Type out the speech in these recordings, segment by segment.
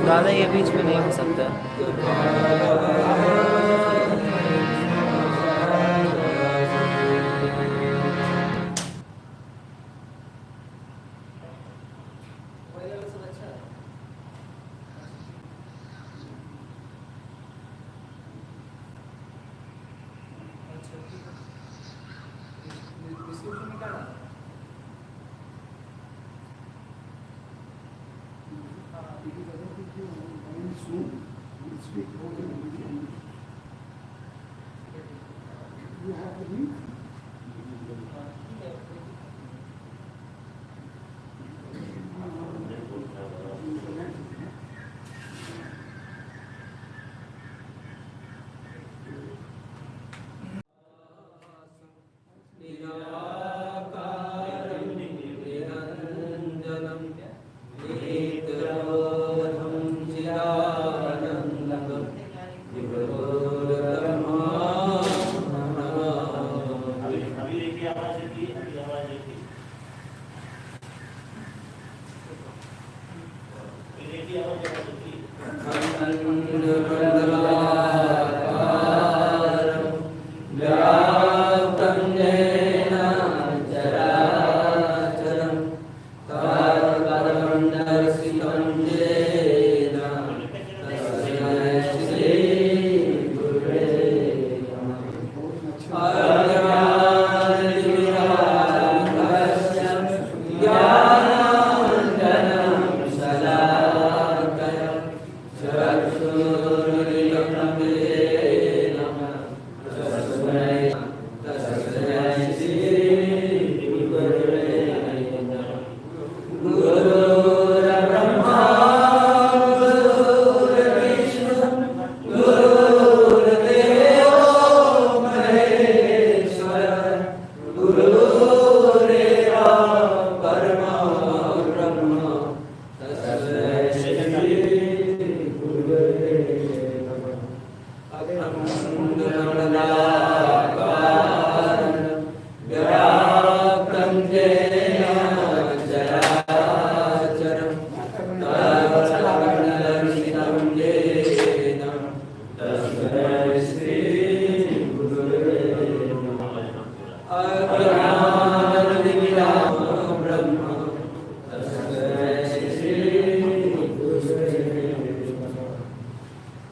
दादा ये बीच में नहीं हो सकता।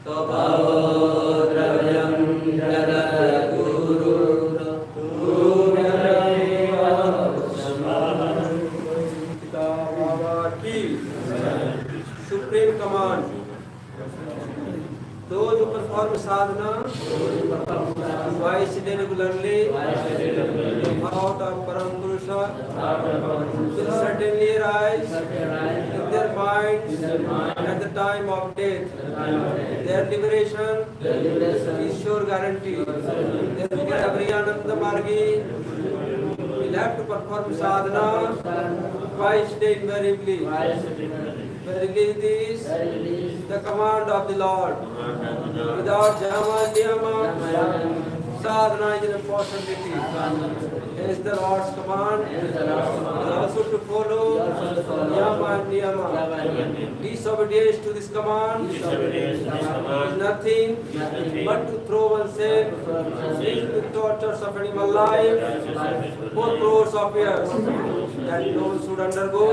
स्वभावो द्रव्यं जगद्गुरु पिता बाबा की supreme command. Those who perform sadhana twice a day regularly out of Param Purusha will certainly arise in their minds at the time of death. Their liberation is sure guarantee. Therefore, every Ananda Margi will have to perform sadhana twice a day invariably. Verily this the command of the Lord. Without Jama Niyama, sadhana is an impossibility. Hence the Lord's command is also to follow Yama and Niyama. Disobedience to this command is nothing but to throw oneself into the tortures of animal life for crores of years. That no one should undergo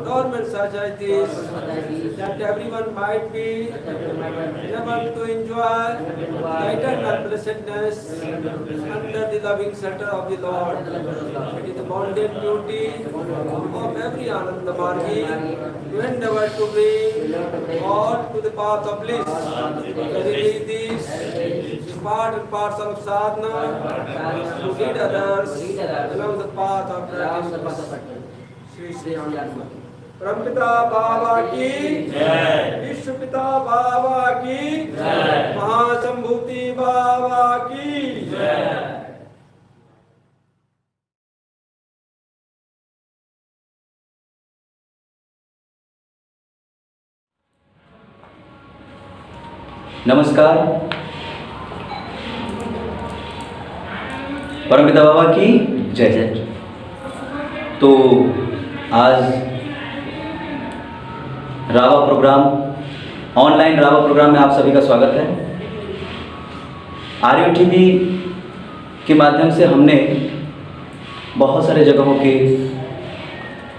torment such as this, that everyone might be able to enjoy the eternal blessedness under the loving shelter of the Lord. It is the bonded duty of every Ananda Margi to endeavor to bring all to the path of bliss. Verily this is part and parcel of sadhana to lead others along the path of practice. Shri Shri परमपिता बाबा की जय, विश्व पिता बाबा की जय, महासंभूति बाबा की जय। नमस्कार। परमपिता बाबा की जय जय। तो आज रावा प्रोग्राम, ऑनलाइन रावा प्रोग्राम में आप सभी का स्वागत है। आर्य टीवी के माध्यम से हमने बहुत सारे जगहों के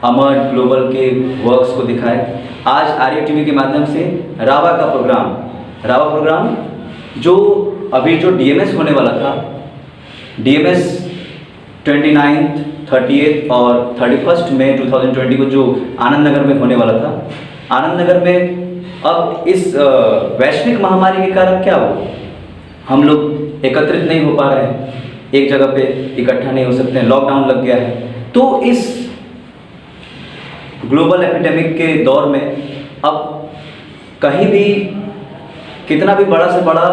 अमर ग्लोबल के वर्क्स को दिखाए। आज आर्य टीवी के माध्यम से रावा प्रोग्राम जो अभी जो डीएमएस होने वाला था, डीएमएस 29th, 30th और 31st मई 2020 को जो आनंद नगर में होने वाला था, आनंद नगर में अब इस वैश्विक महामारी के कारण क्या हुआ, हम लोग एकत्रित नहीं हो पा रहे हैं, एक जगह पे इकट्ठा नहीं हो सकते हैं, लॉकडाउन लग गया है। तो इस ग्लोबल एपिडेमिक के दौर में अब कहीं भी कितना भी बड़ा से बड़ा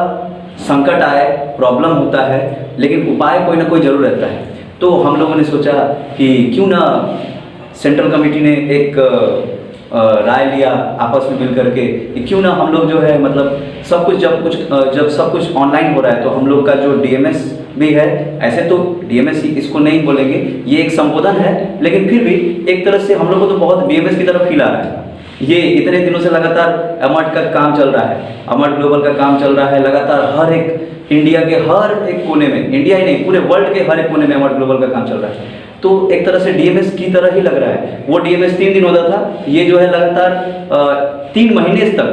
संकट आए, प्रॉब्लम होता है, लेकिन उपाय कोई ना कोई जरूर रहता है। तो हम लोगों ने सोचा कि क्यों ना सेंट्रल कमेटी ने एक राय लिया आपस में मिल करके कि क्यों ना हम लोग जो है मतलब जब सब कुछ ऑनलाइन हो रहा है तो हम लोग का जो डीएमएस भी है, ऐसे तो डीएमएस इसको नहीं बोलेंगे, ये एक संबोधन है, लेकिन फिर भी एक तरह से हम लोग को तो बहुत डीएमएस की तरफ फील आ रहा है। ये इतने दिनों से लगातार अमर्ट का काम चल रहा है, अमर्ट ग्लोबल का काम चल रहा है लगातार, हर एक इंडिया के हर एक कोने में, इंडिया ही नहीं पूरे वर्ल्ड के हर एक कोने में अमर्ट ग्लोबल का काम चल रहा है। तो एक तरह से डीएमएस की तरह ही लग रहा है। वो डीएमएस 3 दिन होता था, ये जो है लगातार 3 महीने तक,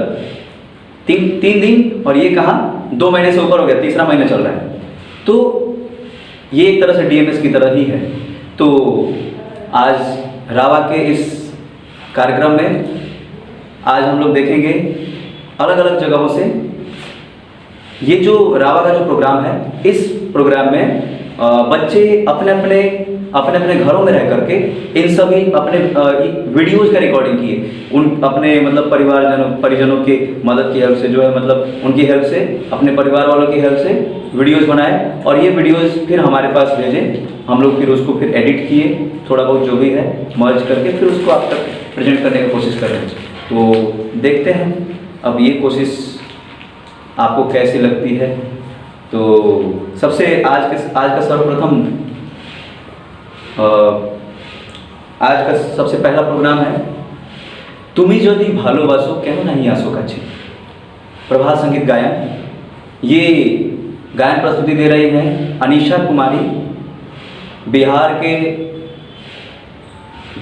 3 दिन, और ये कहाँ 2 महीने से ऊपर हो गया, तीसरा महीना चल रहा है। तो ये एक तरह से डीएमएस की तरह ही है। तो आज रावा के इस कार्यक्रम में आज हम लोग देखेंगे अलग अलग जगहों से ये जो रावा का जो प्रोग्राम है, इस प्रोग्राम में बच्चे अपने अपने घरों में रह करके इन सभी अपने वीडियोज़ का रिकॉर्डिंग किए, उन अपने मतलब परिजनों के मदद की हेल्प से, जो है मतलब उनकी हेल्प से, अपने परिवार वालों की हेल्प से वीडियोज़ बनाए और ये वीडियोज़ फिर हमारे पास भेजे। हम लोग फिर उसको फिर एडिट किए, थोड़ा बहुत जो भी है मर्ज करके फिर उसको आप तक प्रेजेंट करने की कोशिश कर रहे हैं। तो देखते हैं अब ये कोशिश आपको कैसी लगती है। तो सबसे आज का सर्वप्रथम आज का सबसे पहला प्रोग्राम है तुम्ही यदि भालोबासो केन नहीं आसो काछे, प्रभात संगीत गायन। ये गायन प्रस्तुति दे रही है अनीशा कुमारी, बिहार के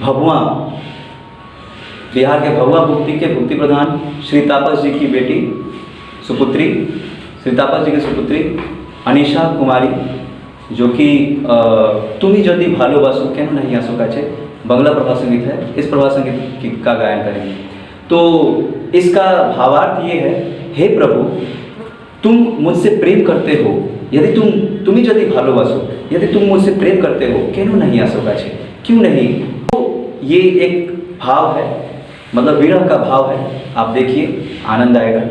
भभुआ भक्ति के भक्ति प्रधान श्री तापस जी की बेटी। सुपुत्री, श्री तापस जी की सुपुत्री अनिशा कुमारी, जो कि तुम्ही जदि भालोबासो केन नहीं आसो का छे बंगला प्रभात संगीत है, इस प्रभात संगीत का गायन करेंगे। तो इसका भावार्थ ये है, हे प्रभु तुम मुझसे प्रेम करते हो, यदि तुम्ही यदि भालोबासो, यदि तुम मुझसे प्रेम करते हो केन नहीं आसो का छे, क्यों नहीं। तो ये एक भाव है, मतलब विरह का भाव है। आप देखिए, आनंद आएगा।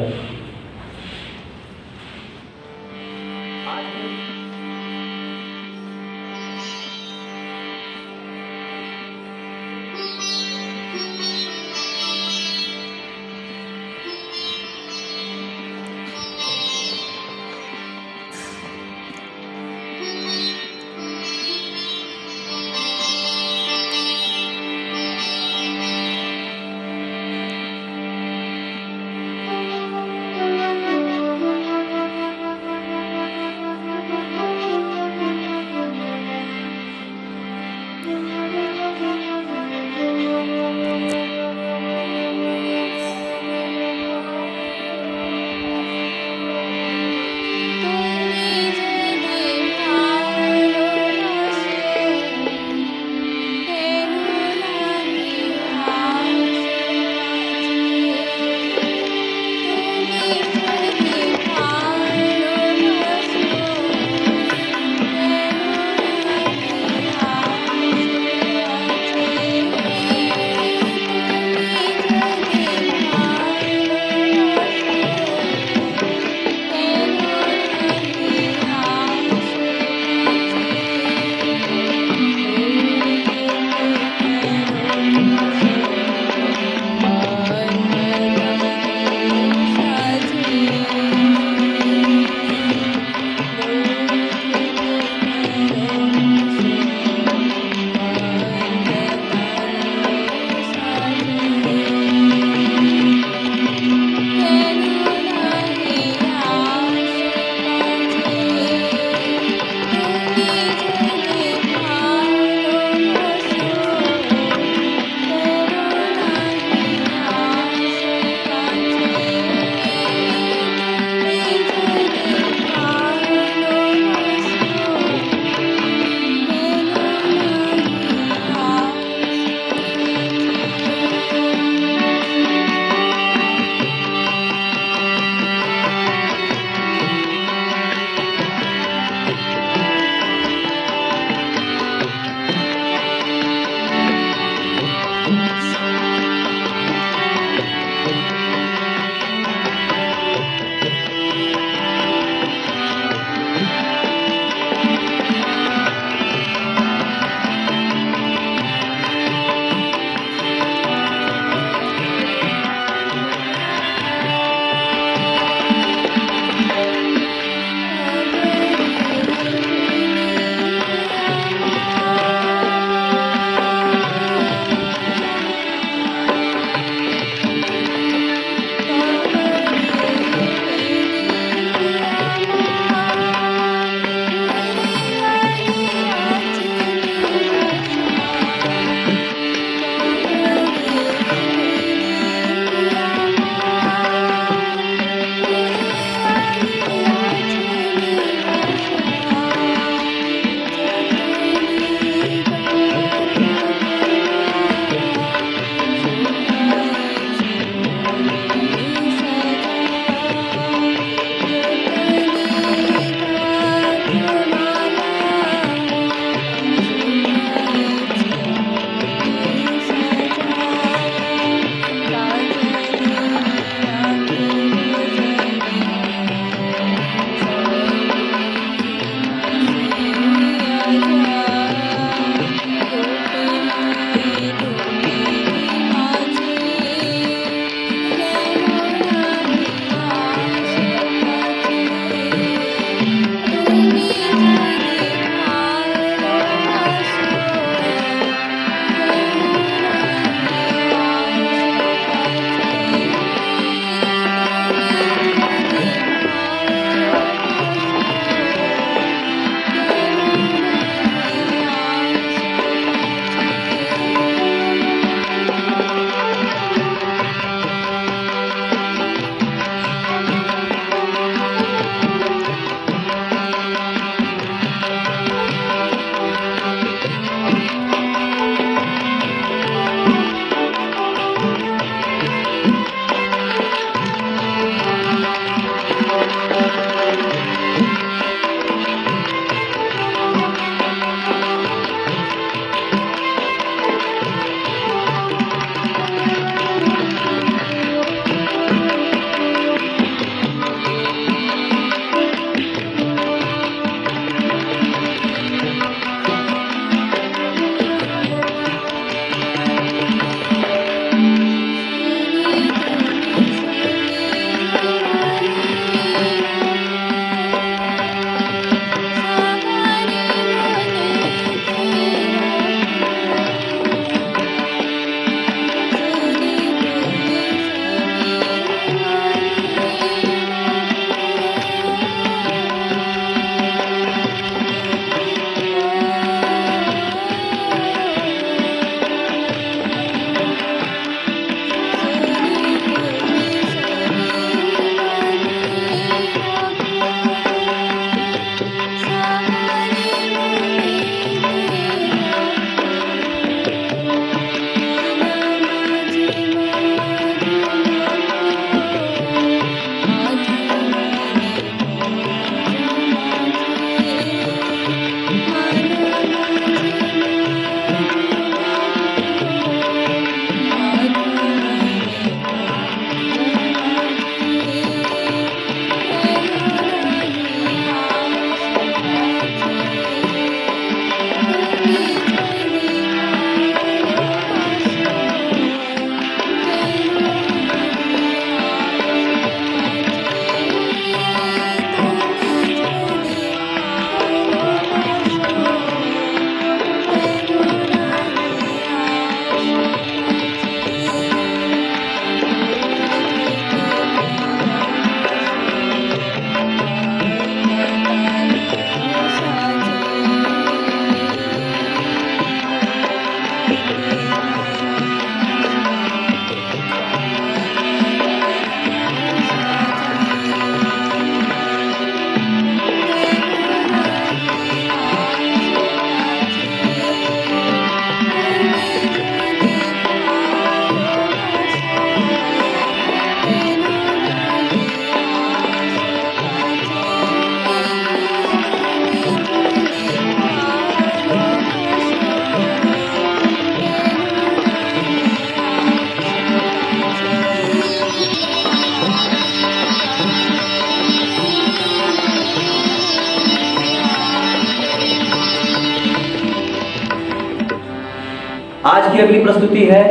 आज की अगली प्रस्तुति है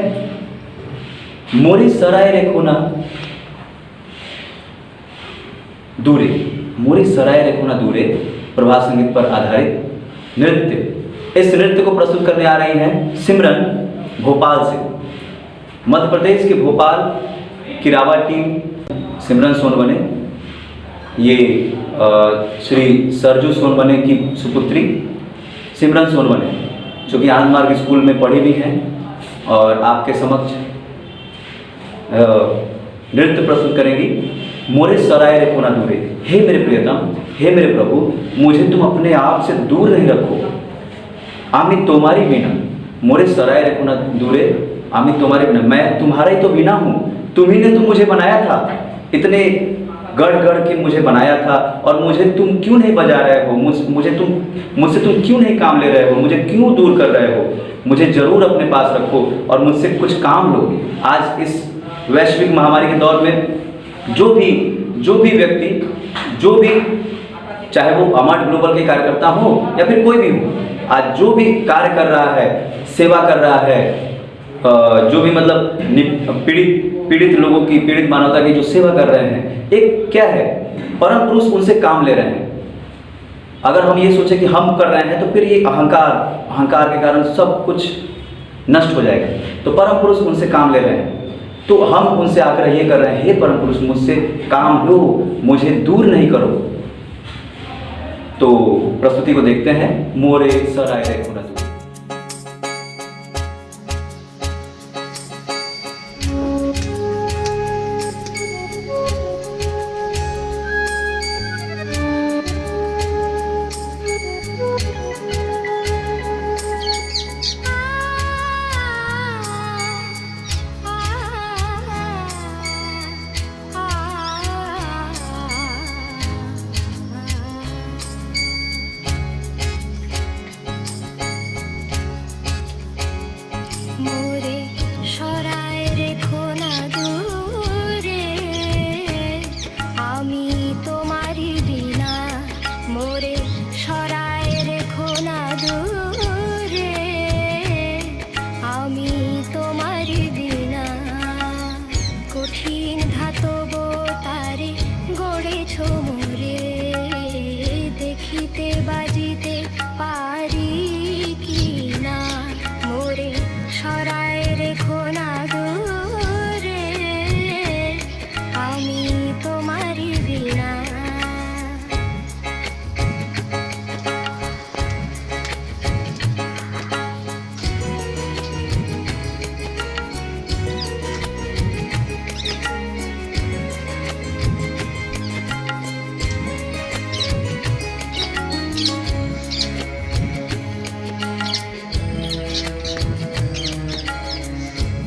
मोरी सराय रेखो ना दूरे। मोरी सराय रेखो ना दूरे प्रभात संगीत पर आधारित नृत्य। इस नृत्य को प्रस्तुत करने आ रही हैं सिमरन भोपाल से। मध्य प्रदेश के भोपाल की रावत टीम सिमरन सोनवने, ये श्री सरजू सोनवने की सुपुत्री सिमरन सोनवने, जो कि आनंद मार्ग स्कूल में पढ़ी भी हैं और आपके समक्ष नृत्य प्रस्तुत करेंगी। मोरे सराय रेखो ना दूरे। हे मेरे प्रियतम, हे मेरे प्रभु, मुझे तुम अपने आप से दूर नहीं रखो। आमी तुम्हारी बिना, मोरे सराय रेखो ना दूरे, आमी तुम्हारे बिना, मैं तुम्हारा ही तो बिना हूँ। तुम्ही ने तो मुझे बनाया था, इतने गढ़ गढ़ के मुझे बनाया था, और मुझे तुम क्यों नहीं बजा रहे हो? मुझसे तुम क्यों नहीं काम ले रहे हो? मुझे क्यों दूर कर रहे हो? मुझे जरूर अपने पास रखो और मुझसे कुछ काम लो। आज इस वैश्विक महामारी के दौर में जो भी व्यक्ति, जो भी, चाहे वो अमर ग्लोबल के कार्यकर्ता हो या फिर कोई भी हो, आज जो भी कार्य कर रहा है, सेवा कर रहा है, जो भी मतलब पीड़ित लोगों की, पीड़ित मानवता की जो सेवा कर रहे हैं, एक क्या है, परम पुरुष उनसे काम ले रहे हैं। अगर हम ये सोचे कि हम कर रहे हैं तो फिर ये अहंकार के कारण सब कुछ नष्ट हो जाएगा। तो परम पुरुष उनसे काम ले रहे हैं, तो हम उनसे आग्रह ये कर रहे हैं, हे परम पुरुष, मुझसे काम लो, मुझे दूर नहीं करो। तो प्रस्तुति को देखते हैं, मोरे सराय रेखो ना दूरे। মোরে সরায় রেখো না দূরে, আমি তোমারই বিনা। মোরে সরায় রেখো না দূরে, আমি তোমারই বিনা। কঠিন ধাতব তারে গড়েছ মোরে, দেখিতে বাজিতে পারি কি না। মোরে সরায় রেখো না দূরে, আমি তোমারই বিনা।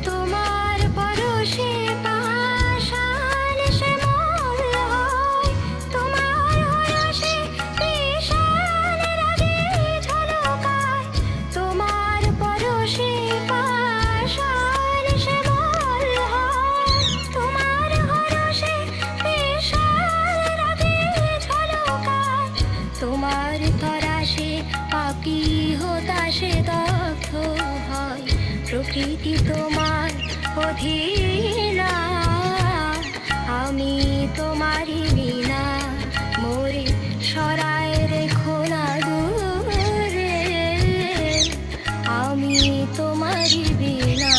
তোমার পরশে পাষাণ শ্যামল হয়, তোমার হরষে বিষাণ রাগে ঝলকায়। তোমার পরশে পাষাণ শ্যামল হয়, তোমার হরষে বিষাণ রাগে ঝলকায়। তোমার তরাসে পাখি হতাশে দগ্ধ হয়, প্রকৃতি তোমার অধীনা। আমি তোমারই বিনা, মোরে সরায় রেখো না দূরে, আমি তোমারই বিনা।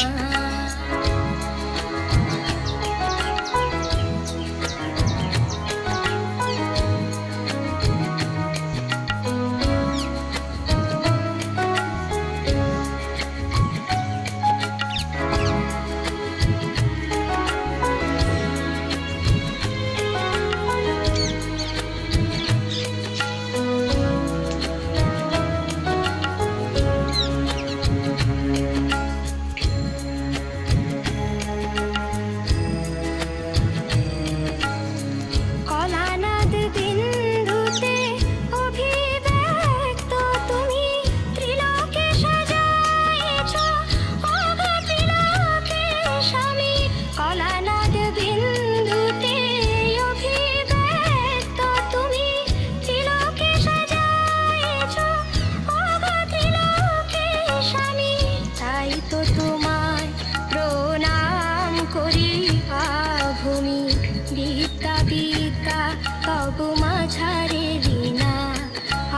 সব মাঝারে বিনা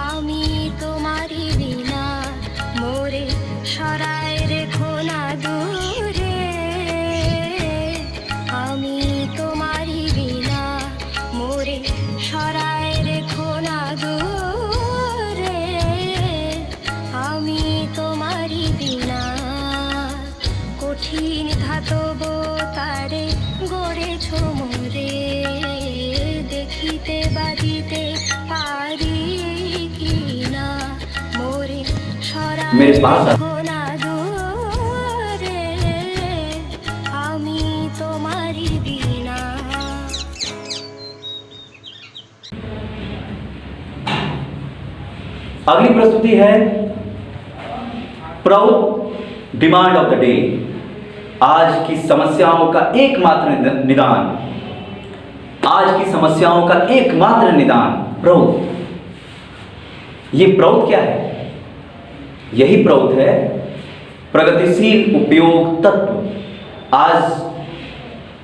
আমি তোমারি বিনা মোরে সরায় রেখো না দূরে আমি তোমারি বিনা মোরে সরায় রেখো না দূরে আমি তোমারি বিনা কঠিন ধাতব তারে গড়েছ মোরে দেখিতে বাজিতে পারি কি না মোরে मेरे पास आ- সরায় না দূরে আমি তোমারি বিনা। अगली प्रस्तुति है proud demand of the day. आज की समस्याओं का एकमात्र निदान, आज की समस्याओं का एकमात्र निदान प्राउड। ये प्राउड क्या है? यही प्राउड है प्रगतिशील उपयोग तत्व। आज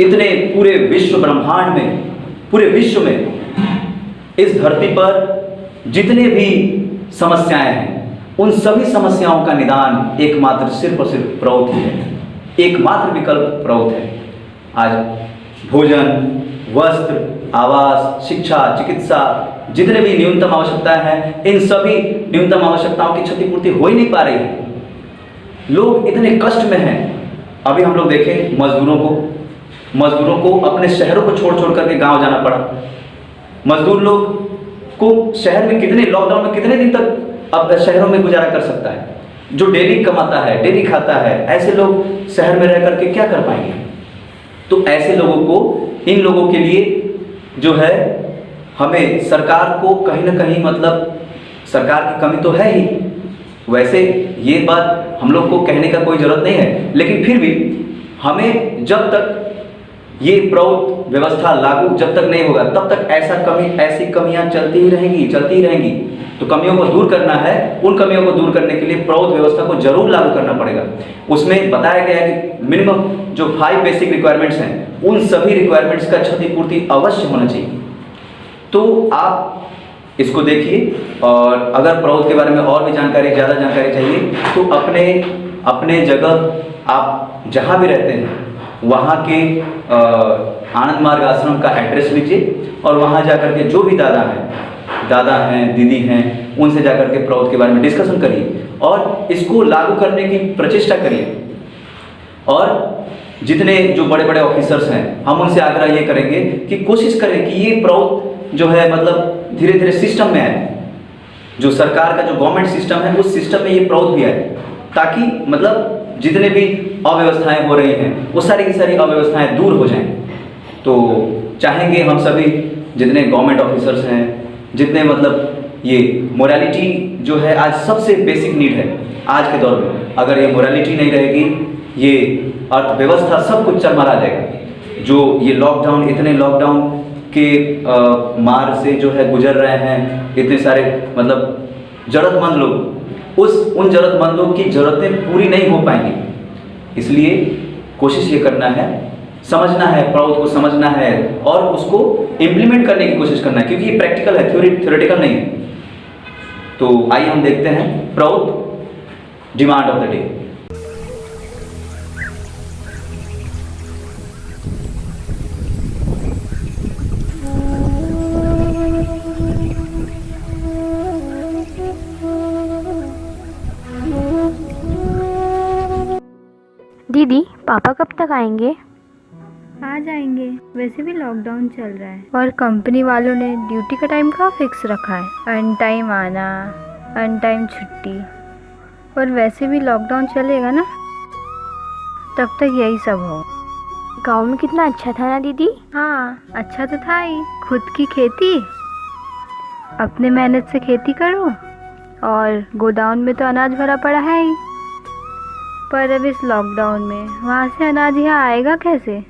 इतने पूरे विश्व ब्रह्मांड में, पूरे विश्व में, इस धरती पर जितने भी समस्याएं हैं उन सभी समस्याओं का निदान एकमात्र सिर्फ और सिर्फ प्राउड ही है। एकमात्र विकल्प प्राउड है। आज भोजन, वस्त्र, आवास, शिक्षा, चिकित्सा, जितने भी न्यूनतम आवश्यकताएं हैं, इन सभी न्यूनतम आवश्यकताओं की क्षतिपूर्ति हो ही नहीं पा रही है। लोग इतने कष्ट में हैं। अभी हम लोग देखें मजदूरों को अपने शहरों को छोड़ छोड़ करके गांव जाना पड़ा। मजदूर लोग को शहर में कितने, लॉकडाउन में कितने दिन तक अब शहरों में गुजारा कर सकता है? जो डेली कमाता है, डेली खाता है, ऐसे लोग शहर में रह करके क्या कर पाएंगे? तो ऐसे लोगों को, इन लोगों के लिए जो है हमें सरकार को कहीं ना कहीं, मतलब सरकार की कमी तो है ही, वैसे ये बात हम लोग को कहने का कोई ज़रूरत नहीं है, लेकिन फिर भी हमें जब तक ये प्राउड व्यवस्था लागू जब तक नहीं होगा तब तक ऐसी कमियां चलती ही रहेंगी। तो कमियों को दूर करना है। उन कमियों को दूर करने के लिए प्राउड व्यवस्था को जरूर लागू करना पड़ेगा। उसमें बताया गया है कि मिनिमम जो 5 बेसिक रिक्वायरमेंट्स हैं उन सभी रिक्वायरमेंट्स का क्षतिपूर्ति अवश्य होना चाहिए। तो आप इसको देखिए, और अगर प्राउड के बारे में और भी ज़्यादा जानकारी चाहिए तो अपने जगह आप जहाँ भी रहते हैं वहाँ के आनंद मार्ग आश्रम का एड्रेस लीजिए और वहाँ जाकर के जो भी दादा हैं, दीदी हैं, उनसे जाकर के प्राउड के बारे में डिस्कशन करिए और इसको लागू करने की प्रचेष्टा करिए। और जितने जो बड़े बड़े ऑफिसर्स हैं हम उनसे आग्रह ये करेंगे कि कोशिश करें कि ये प्राउड जो है मतलब धीरे धीरे सिस्टम में आए। जो सरकार का जो गवर्नमेंट सिस्टम है उस सिस्टम में ये प्राउड भी आए, ताकि मतलब जितने भी अव्यवस्थाएं हो रही हैं वो सारी की सारी अव्यवस्थाएं दूर हो जाएं। तो चाहेंगे हम सभी जितने गवर्नमेंट ऑफिसर्स हैं, जितने मतलब ये मोरालिटी जो है आज सबसे बेसिक नीड है आज के दौर में। अगर ये मोरालिटी नहीं रहेगी, ये अर्थव्यवस्था सब कुछ चरमरा जाएगा। जो ये लॉकडाउन, इतने लॉकडाउन के मार से जो है गुजर रहे हैं इतने सारे मतलब जरूरतमंद लोग, उन जरूरतमंदों की ज़रूरतें पूरी नहीं हो पाएंगी। इसलिए कोशिश ये करना है, समझना है, प्राउड को समझना है और उसको इम्प्लीमेंट करने की कोशिश करना है, क्योंकि ये प्रैक्टिकल है, थ्योरेटिकल नहीं है। तो आइए हम देखते हैं proud demand of the day. दीदी, पापा कब तक आएंगे? आ जाएंगे, वैसे भी लॉकडाउन चल रहा है और कंपनी वालों ने ड्यूटी का टाइम कहाँ फिक्स रखा है। अन टाइम आना, अन टाइम छुट्टी, और वैसे भी लॉकडाउन चलेगा ना, तब तक यही सब हो। गांव में कितना अच्छा था ना दीदी? हाँ, अच्छा तो था ही। खुद की खेती, अपने मेहनत से खेती करो, और गोदाम में तो अनाज भरा पड़ा है ही। पर अब इस लॉकडाउन में वहाँ से अनाज यहाँ आएगा कैसे?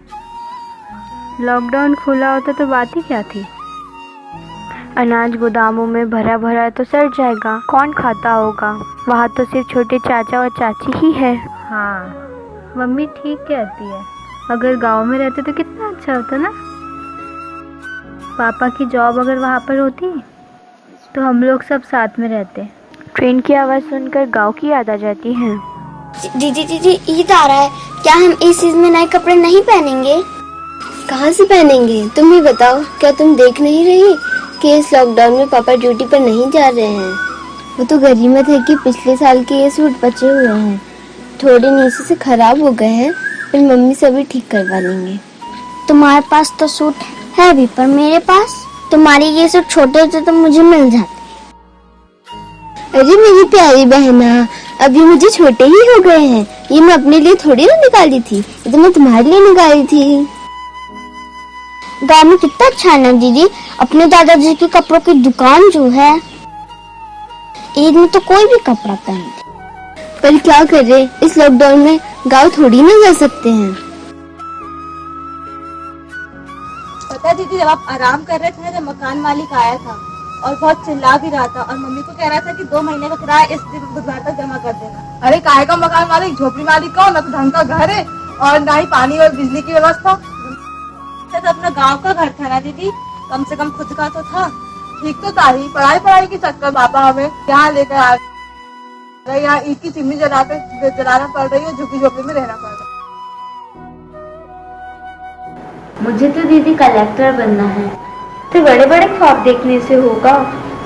लॉकडाउन खुला होता तो बात ही क्या थी। अनाज गोदामों में भरा भरा तो सड़ जाएगा, कौन खाता होगा? वहाँ तो सिर्फ छोटे चाचा और चाची ही है। हाँ, मम्मी ठीक कहती है। अगर गांव में रहते तो कितना अच्छा होता ना। पापा की जॉब अगर वहाँ पर होती तो हम लोग सब साथ में रहते। ट्रेन की आवाज़ सुनकर गांव की याद आ जाती है। दीदी दीदी ईद आ रहा है, क्या हम इस ईद में नए कपड़े नहीं पहनेंगे? कहाँ से पहनेंगे? तुम ही बताओ, क्या तुम देख नहीं रही कि इस लॉकडाउन में पापा ड्यूटी पर नहीं जा रहे हैं? वो तो गनीमत है कि पिछले साल के ये सूट बचे हुए हैं, थोड़े नीचे से खराब हो गए हैं, फिर मम्मी से भी ठीक करवा लेंगे। तुम्हारे पास तो सूट है भी, पर मेरे पास तुम्हारे ये सूट छोटे होते तो मुझे मिल जाते। अरे मेरी प्यारी बहना, अभी मुझे छोटे ही हो गए हैं, ये मैं अपने लिए थोड़ी ना निकाली थी, ये तो मैं तुम्हारे लिए निकाली थी। गाँव में कितना अच्छा है ना दीदी, अपने दादाजी के कपड़ों की दुकान जो है, ईद में तो कोई भी कपड़ा पहनते। पर क्या करे, इस लॉकडाउन में गाँव थोड़ी ना जा सकते हैं। पता है दीदी, जब आप आराम कर रहे थे, जब मकान मालिक आया था और बहुत चिल्ला भी रहा था और मम्मी को कह रहा था कि 2 महीने का किराया इस दिन बुधवार तक जमा कर देना। अरे काहे का मकान मालिक, झोपड़ी मालिक का, ना तो ढंग का घर है और ना ही पानी और बिजली की व्यवस्था। तो अपना गांव का घर था ना दीदी, कम से कम खुद का तो था। ठीक तो था ही, पढ़ाई के चक्कर पापा हमें यहाँ लेकर आ गए, यहाँ ईद की चिमनी जलाना पड़ रही है, झुकी झोपड़ी में रहना पड़ रहा है। मुझे तो दीदी कलेक्टर बनना है। तो बड़े बड़े ख्वाब देखने से होगा?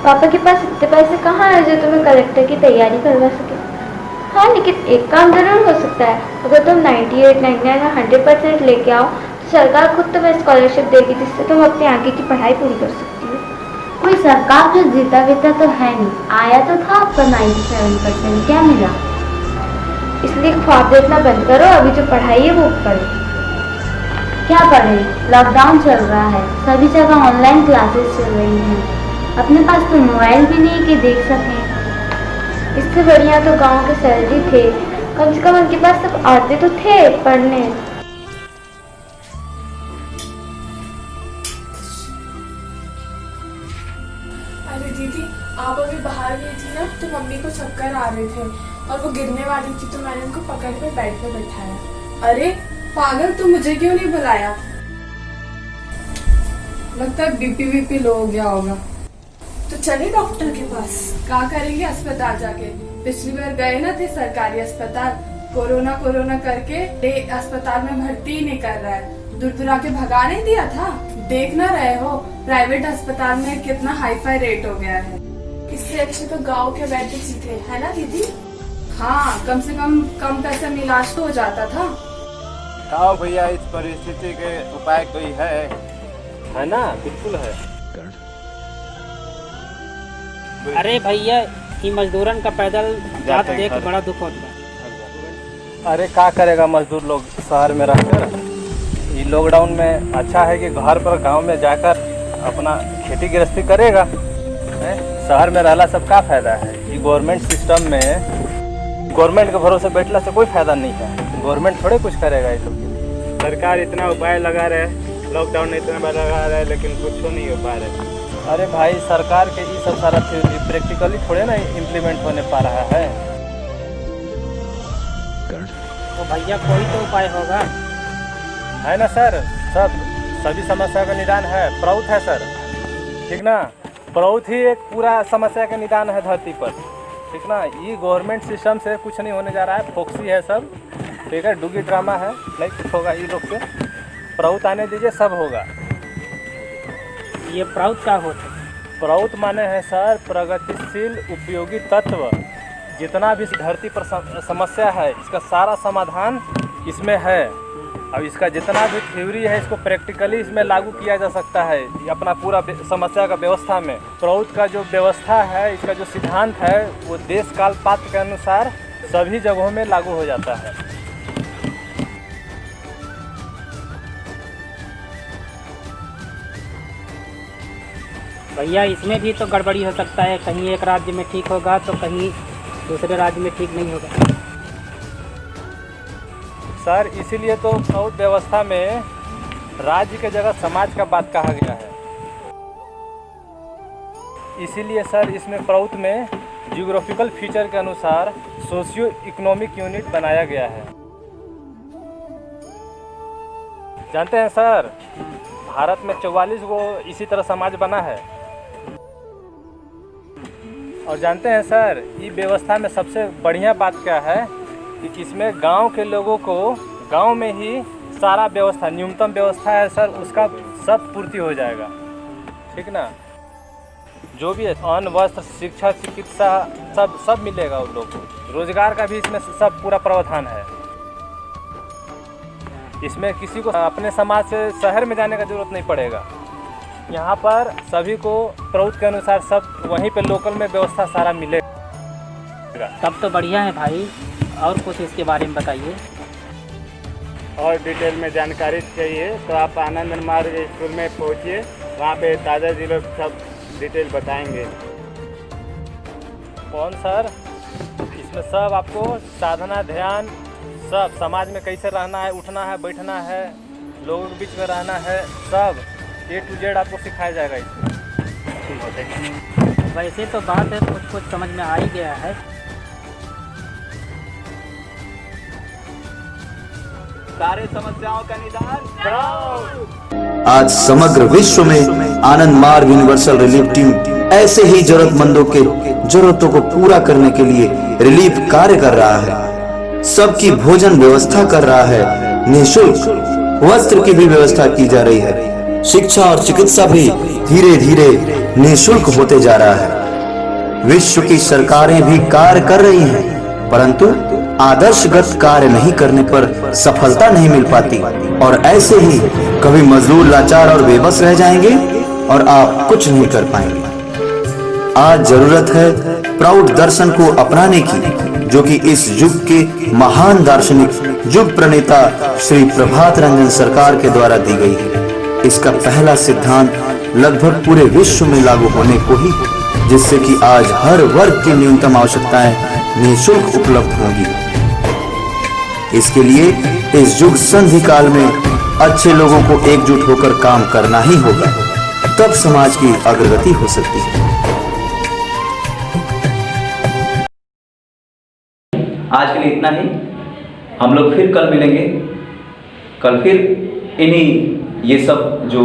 पापा के पास इतने पैसे कहाँ है जो तुम्हें कलेक्टर की तैयारी करवा सके? हाँ, लेकिन एक काम जरूर हो सकता है, अगर तुम 98, 99 या 100% लेके आओ तो सरकार खुद तुम्हें स्कॉलरशिप देगी, जिससे तुम अपने आगे की पढ़ाई पूरी कर सकती हो। कोई सरकार जो जीता वीता तो है नहीं, आया तो था पर 97%, क्या मिला? इसलिए ख्वाब देखना बंद करो, अभी जो पढ़ाई है वो करो। क्या पढ़े, लॉकडाउन चल रहा है, सभी जगह ऑनलाइन क्लासेस चल रही हैं, अपने पास तो मोबाइल भी नहीं कि देख सकें। इससे बढ़िया तो गांव के सर जी थे, कम से कम उनके पास सब आते तो थे पढ़ने। अरे दीदी, आप अभी बाहर गई थी ना, तो मम्मी को चक्कर आ रहे थे और वो गिरने वाली थी, तो मैंने उनको पकड़ के बेड पे बैठाया। अरे पागल, तू मुझे क्यों नहीं बुलाया? लगता है बीपी वीपी लो हो गया होगा। तो चले डॉक्टर के पास। क्या करेंगे अस्पताल जाके? पिछली बार गए ना थे सरकारी अस्पताल, कोरोना करके अस्पताल में भर्ती ही नहीं कर रहा है, दूर आके भगा नहीं दिया था। देख ना रहे हो प्राइवेट अस्पताल में कितना हाई फाई रेट हो गया है। इससे अच्छे तो गाँव के वैद्य जी थे, है ना दीदी? हाँ, कम से कम पैसे में इलाज तो हो जाता था। बताओ भैया, इस परिस्थिति के उपाय कोई है ना? बिल्कुल है। अरे भैया, ये मजदूरन का पैदल जात देख बड़ा दुख होता है। अरे क्या करेगा मजदूर लोग शहर में रहकर? ये लॉकडाउन में अच्छा है कि घर पर गांव में जाकर अपना खेती गृहस्थी करेगा। शहर में रहला सब का फायदा है? ये गवर्नमेंट सिस्टम में गवर्नमेंट के भरोसे बैठला से कोई फायदा नहीं है। गवर्नमेंट थोड़े कुछ करेगा ये लोग। सरकार इतना उपाय लगा रहे, लॉकडाउन में इतना लगा रहे, लेकिन कुछ नहीं हो पा रहे। अरे भाई, सरकार के ये सब सारा थ्योरी प्रैक्टिकली थोड़े ना इम्प्लीमेंट होने पा रहा है। तो भैया कोई तो उपाय होगा, है ना सर? सभी समस्या का निदान है, प्रौथ है सर, ठीक ना? प्रौथ ही एक पूरा समस्या का निदान है धरती पर, ठीक ना? ये गवर्नमेंट सिस्टम से कुछ नहीं होने जा रहा है, फोक्सी है सब, ठीक है? डुगी ड्रामा है, नहीं कुछ होगा ये लोग से। प्रौथ आने दीजिए, सब होगा। ये प्रौथ क्या होता है? प्रौथ माने है सर प्रगतिशील उपयोगी तत्व। जितना भी धरती पर समस्या है, इसका सारा समाधान इसमें है। अब इसका जितना भी थ्योरी है, इसको प्रैक्टिकली इसमें लागू किया जा सकता है अपना पूरा समस्या का व्यवस्था में। प्रौथ का जो व्यवस्था है, इसका जो सिद्धांत है, वो देश काल पात्र के अनुसार सभी जगहों में लागू हो जाता है। भैया, इसमें भी तो गड़बड़ी हो सकता है, कहीं एक राज्य में ठीक होगा तो कहीं दूसरे राज्य में ठीक नहीं होगा। सर, इसीलिए तो प्रौथ व्यवस्था में राज्य के जगह समाज का बात कहा गया है। इसीलिए सर, इसमें प्रौथ में जियोग्राफिकल फीचर के अनुसार सोशियो इकोनॉमिक यूनिट बनाया गया है। जानते हैं सर, भारत में 44 गो इसी तरह समाज बना है। और जानते हैं सर, ये व्यवस्था में सबसे बढ़िया बात क्या है कि इसमें गांव के लोगों को गांव में ही सारा व्यवस्था, न्यूनतम व्यवस्था है सर, उसका सब पूर्ति हो जाएगा। ठीक ना? जो भी है, अन्न, वस्त्र, शिक्षा, चिकित्सा सब मिलेगा उन लोग को। रोजगार का भी इसमें सब पूरा प्रावधान है। इसमें किसी को अपने समाज से शहर में जाने का जरूरत नहीं पड़ेगा। यहाँ पर सभी को प्रवृत्ति के अनुसार सब वहीं पे लोकल में व्यवस्था सारा मिलेगा। तब तो बढ़िया है भाई, और कुछ इसके बारे में बताइए। और डिटेल में जानकारी चाहिए तो आप आनंद मार्ग स्कूल में पहुँचिए, वहाँ पे दादाजी लोग सब डिटेल बताएंगे। कौन सर? इसमें सब आपको साधना, ध्यान, सब समाज में कैसे रहना है, उठना है, बैठना है, लोगों के बीच में रहना है, सब A to Z आपको सिखाया जाएगा इसमें। वैसे तो बात है, कुछ समझ में आ ही गया है। सारे समस्याओं का निदान। आज समग्र विश्व में आनंद मार्ग यूनिवर्सल रिलीफ टीम ऐसे ही जरूरतमंदों के जरूरतों को पूरा करने के लिए रिलीफ कार्य कर रहा है। सबकी भोजन व्यवस्था कर रहा है। निःशुल्क वस्त्र की भी व्यवस्था की जा रही है। शिक्षा और चिकित्सा भी धीरे धीरे निःशुल्क होते जा रहा है। विश्व की सरकारें भी कार्य कर रही हैं, परंतु आदर्शगत कार्य नहीं करने पर सफलता नहीं मिल पाती और ऐसे ही कभी मजदूर लाचार और बेबस रह जाएंगे और आप कुछ नहीं कर पाएंगे। आज जरूरत है प्राउड दर्शन को अपनाने की, जो कि इस युग के महान दार्शनिक युग प्रणेता श्री प्रभात रंजन सरकार के द्वारा दी गई है। इसका पहला सिद्धांत लगभग पूरे विश्व में लागू होने को ही, जिससे कि आज हर वर्ग की न्यूनतम आवश्यकताएं निःशुल्क उपलब्ध होंगी। इसके लिए इस युग संधि काल में अच्छे लोगों को एकजुट होकर काम करना ही होगा, तब समाज की अग्रगति हो सकती है। आज के लिए इतना ही। हम लोग फिर कल मिलेंगे। कल फिर इन्हीं ये सब जो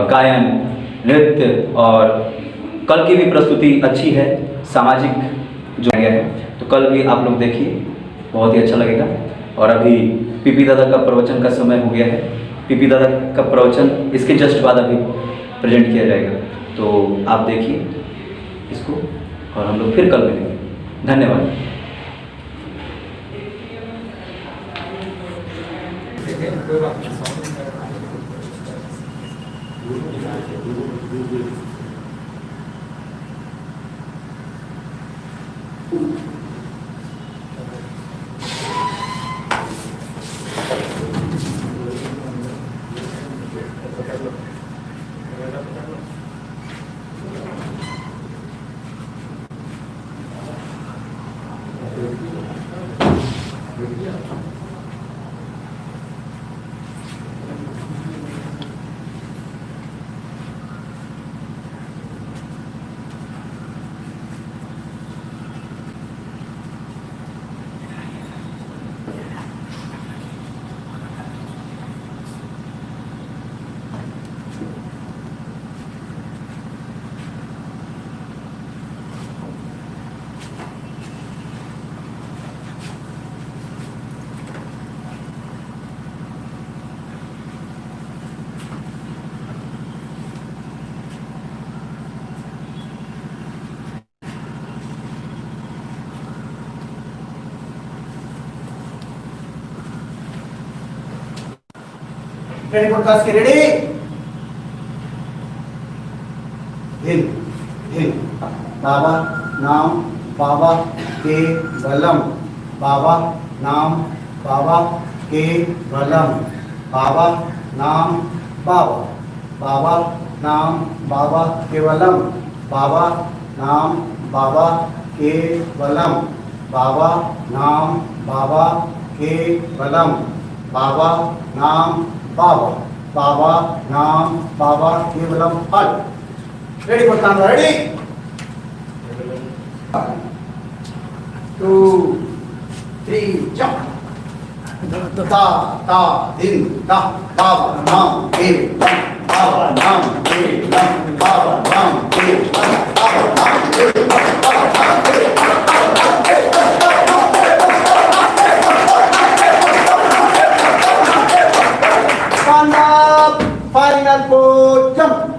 गायन, नृत्य और कल की भी प्रस्तुति अच्छी है, सामाजिक जो गया है, तो कल भी आप लोग देखिए, बहुत ही अच्छा लगेगा। और अभी पीपी दादा का प्रवचन का समय हो गया है। पीपी दादा का प्रवचन इसके जस्ट बाद अभी प्रेजेंट किया जाएगा, तो आप देखिए इसको और हम लोग फिर कल मिलेंगे। धन्यवाद। रेडी पॉडकास्ट के रेडी हिल हिल बाबा नाम बाबा के बलम बाबा नाम बाबा के बलम बाबा नाम बाबा बाबा नाम बाबा के बलम बाबा नाम बाबा के बलम बाबा नाम बाबा के बलम बाबा नाम बाबा बाबा नाम बाबा केवलम हट रेडी फॉर काम रेडी 2 3 जंप ता ता दिन ता बाबा नाम केवलम बाबा नाम लीलम बाबा नाम लीलम बाबा नाम लीलम बाबा नाम फाइनल फोर जंप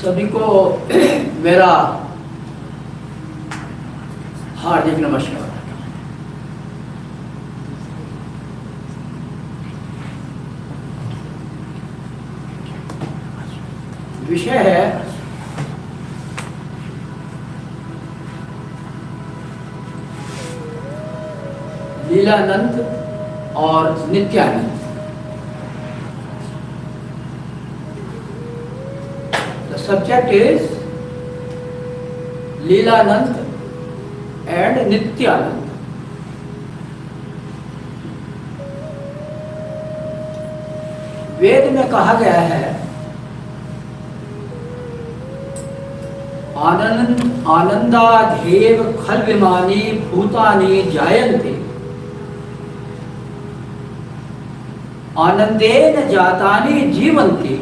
सभी को मेरा हार्दिक नमस्कार। विषय है लीलानंद और Nityanand. The subject is Leelanand and Nityanand. वेद में कहा गया है आनंदाधेव खल्विमानि भूतानि जायन्ते आनंदेन जातानि जीवन्ति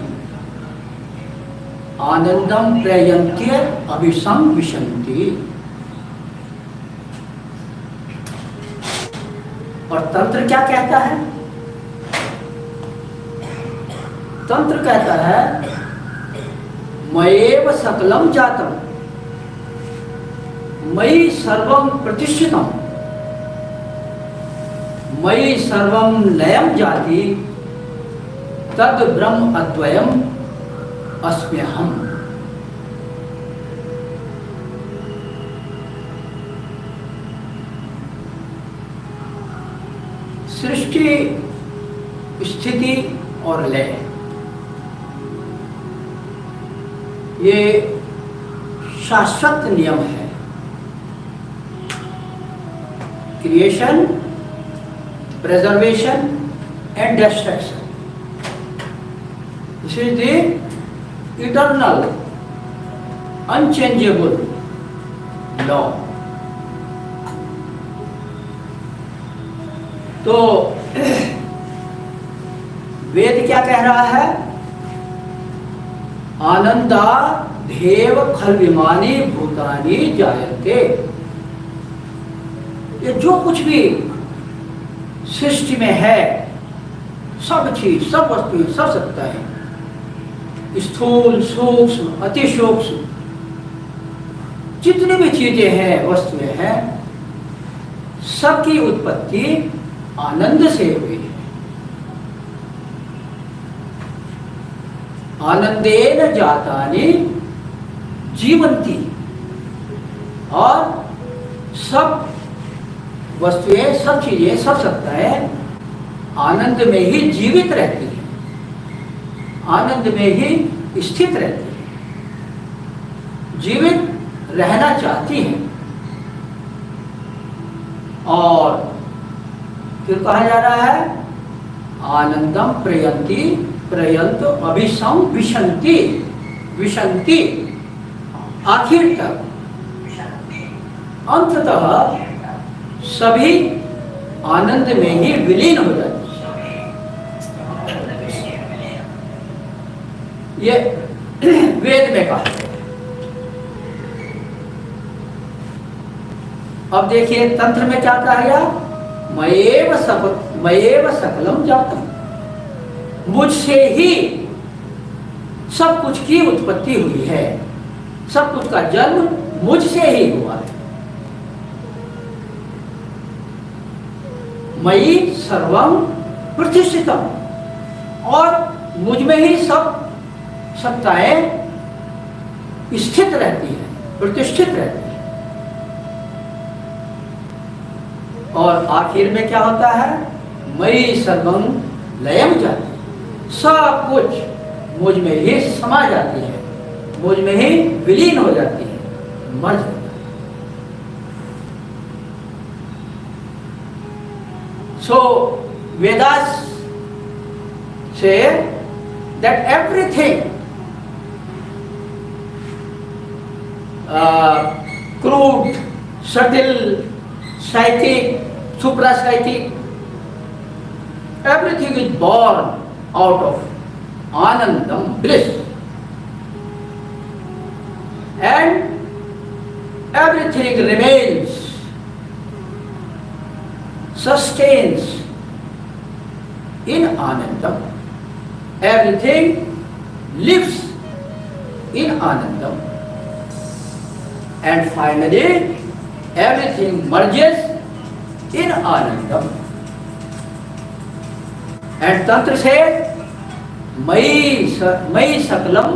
आनंदम प्रयन्त्य अभिसंविशन्ति। और तंत्र क्या कहता है? तंत्र कहता है मयेव सकलम जातम मयि सर्वम प्रतिष्ठितम मयि सर्वम लयम जाति तद ब्रह्म अद्वयम अस्म्यहम्। सृष्टि, स्थिति और लय ये शाश्वत नियम है। Creation, preservation and destruction. This is the eternal, unchangeable law. तो वेद क्या कह रहा है? आनंदा धेव खल्विमानि भूतानि जायन्ते। ये जो कुछ भी सृष्टि में है, सब चीज, सब वस्तु, सब सत्ताएं, स्थूल, सूक्ष्म, अति सूक्ष्म, जितनी भी चीजें हैं, वस्तुएं हैं, सबकी उत्पत्ति आनंद से हुई है। आनंदेन जातानि जीवन्ति। और सब वस्तुएं, सब चीजें, सब सत्ताएं आनंद में ही जीवित रहती हैं, आनंद में ही स्थित रहती हैं, जीवित रहना चाहती हैं। और फिर कहा जा रहा है आनंदम प्रयन्ति प्रयंत अभिसंविशन्ति। विशन्ति आखिर तक, अंततः सभी आनंद में ही विलीन हो जाते हैं। ये वेद में कहा। अब देखिए तंत्र में क्या कहा गया? मयेव सकलम जातम। मुझसे ही सब कुछ की उत्पत्ति हुई है, सब कुछ का जन्म मुझसे ही हुआ है। मयि सर्वम प्रतिष्ठितम। और मुझ में ही सब सत्ताएं स्थित रहती हैं, प्रतिष्ठित रहती हैं। और आखिर में क्या होता है? मयि सर्वम लयम जाति। सब कुछ मुझ में ही समा जाती है, मुझ में ही विलीन हो जाती है, मर जाती है। So Vedas say that everything, crude, subtle, psychic, suprapsychic, everything is born out of Anandam, bliss. And everything remains, sustains in Anandam. Everything lives in Anandam. And finally, everything merges in Anandam. And Tantra says, Mayi Sakalam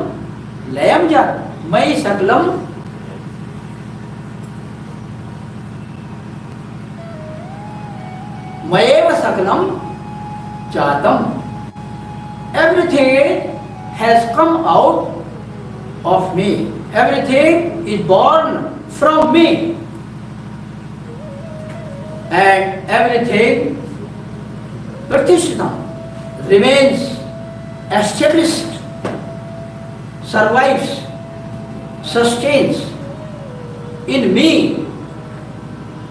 Layam Jat. Mayi Sakalam Mayeva Sakalam Jatam. Everything has come out of me. Everything is born from me. And everything Pratishthitam remains established, survives, sustains in me,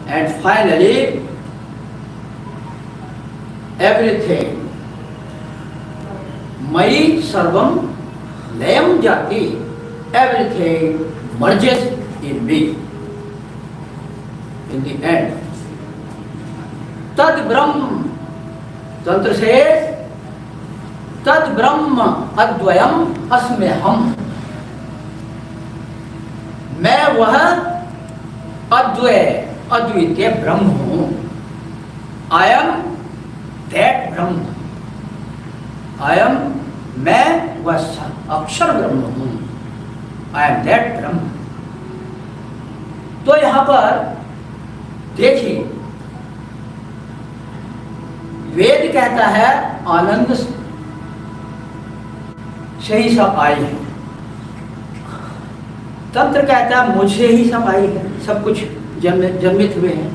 and finally everything. मयि सर्वम लयम जाति, everything merges in me. In the end, तद ब्रह्म, तंत्र से तद ब्रह्म अद्वयम अस्मि हम, मैं वह अद्वय अद्वितीय ब्रह्म हूं। I am that Brahma, I am, मैं वह अक्षर ब्रह्म हूं, आई एम दैट ब्रह्म। तो यहां पर देखिए, वेद कहता है आनंद से ही सब आई है, तंत्र कहता है मुझसे ही सब आई है, सब कुछ जन्मित हुए हैं।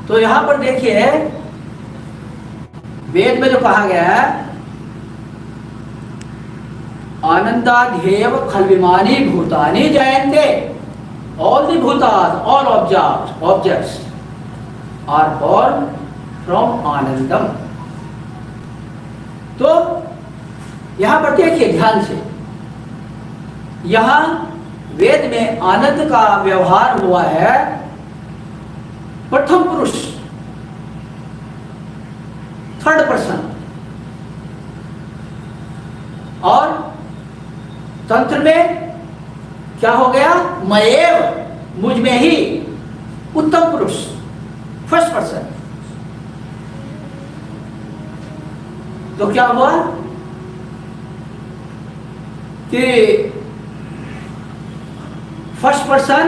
तो यहां पर देखिए, वेद में जो कहा गया है, आनंदाध्येव खलविमानी भूतानि जयन्ते, all the bhutas, all objects are born from anandam. तो यहां पर देखिए ध्यान से, यहां वेद में आनंद का व्यवहार हुआ है प्रथम पुरुष, थर्ड पर्सन, और तंत्र में क्या हो गया, मयेव, मुझ में ही, उत्तम पुरुष, फर्स्ट पर्सन। तो क्या हुआ कि फर्स्ट पर्सन,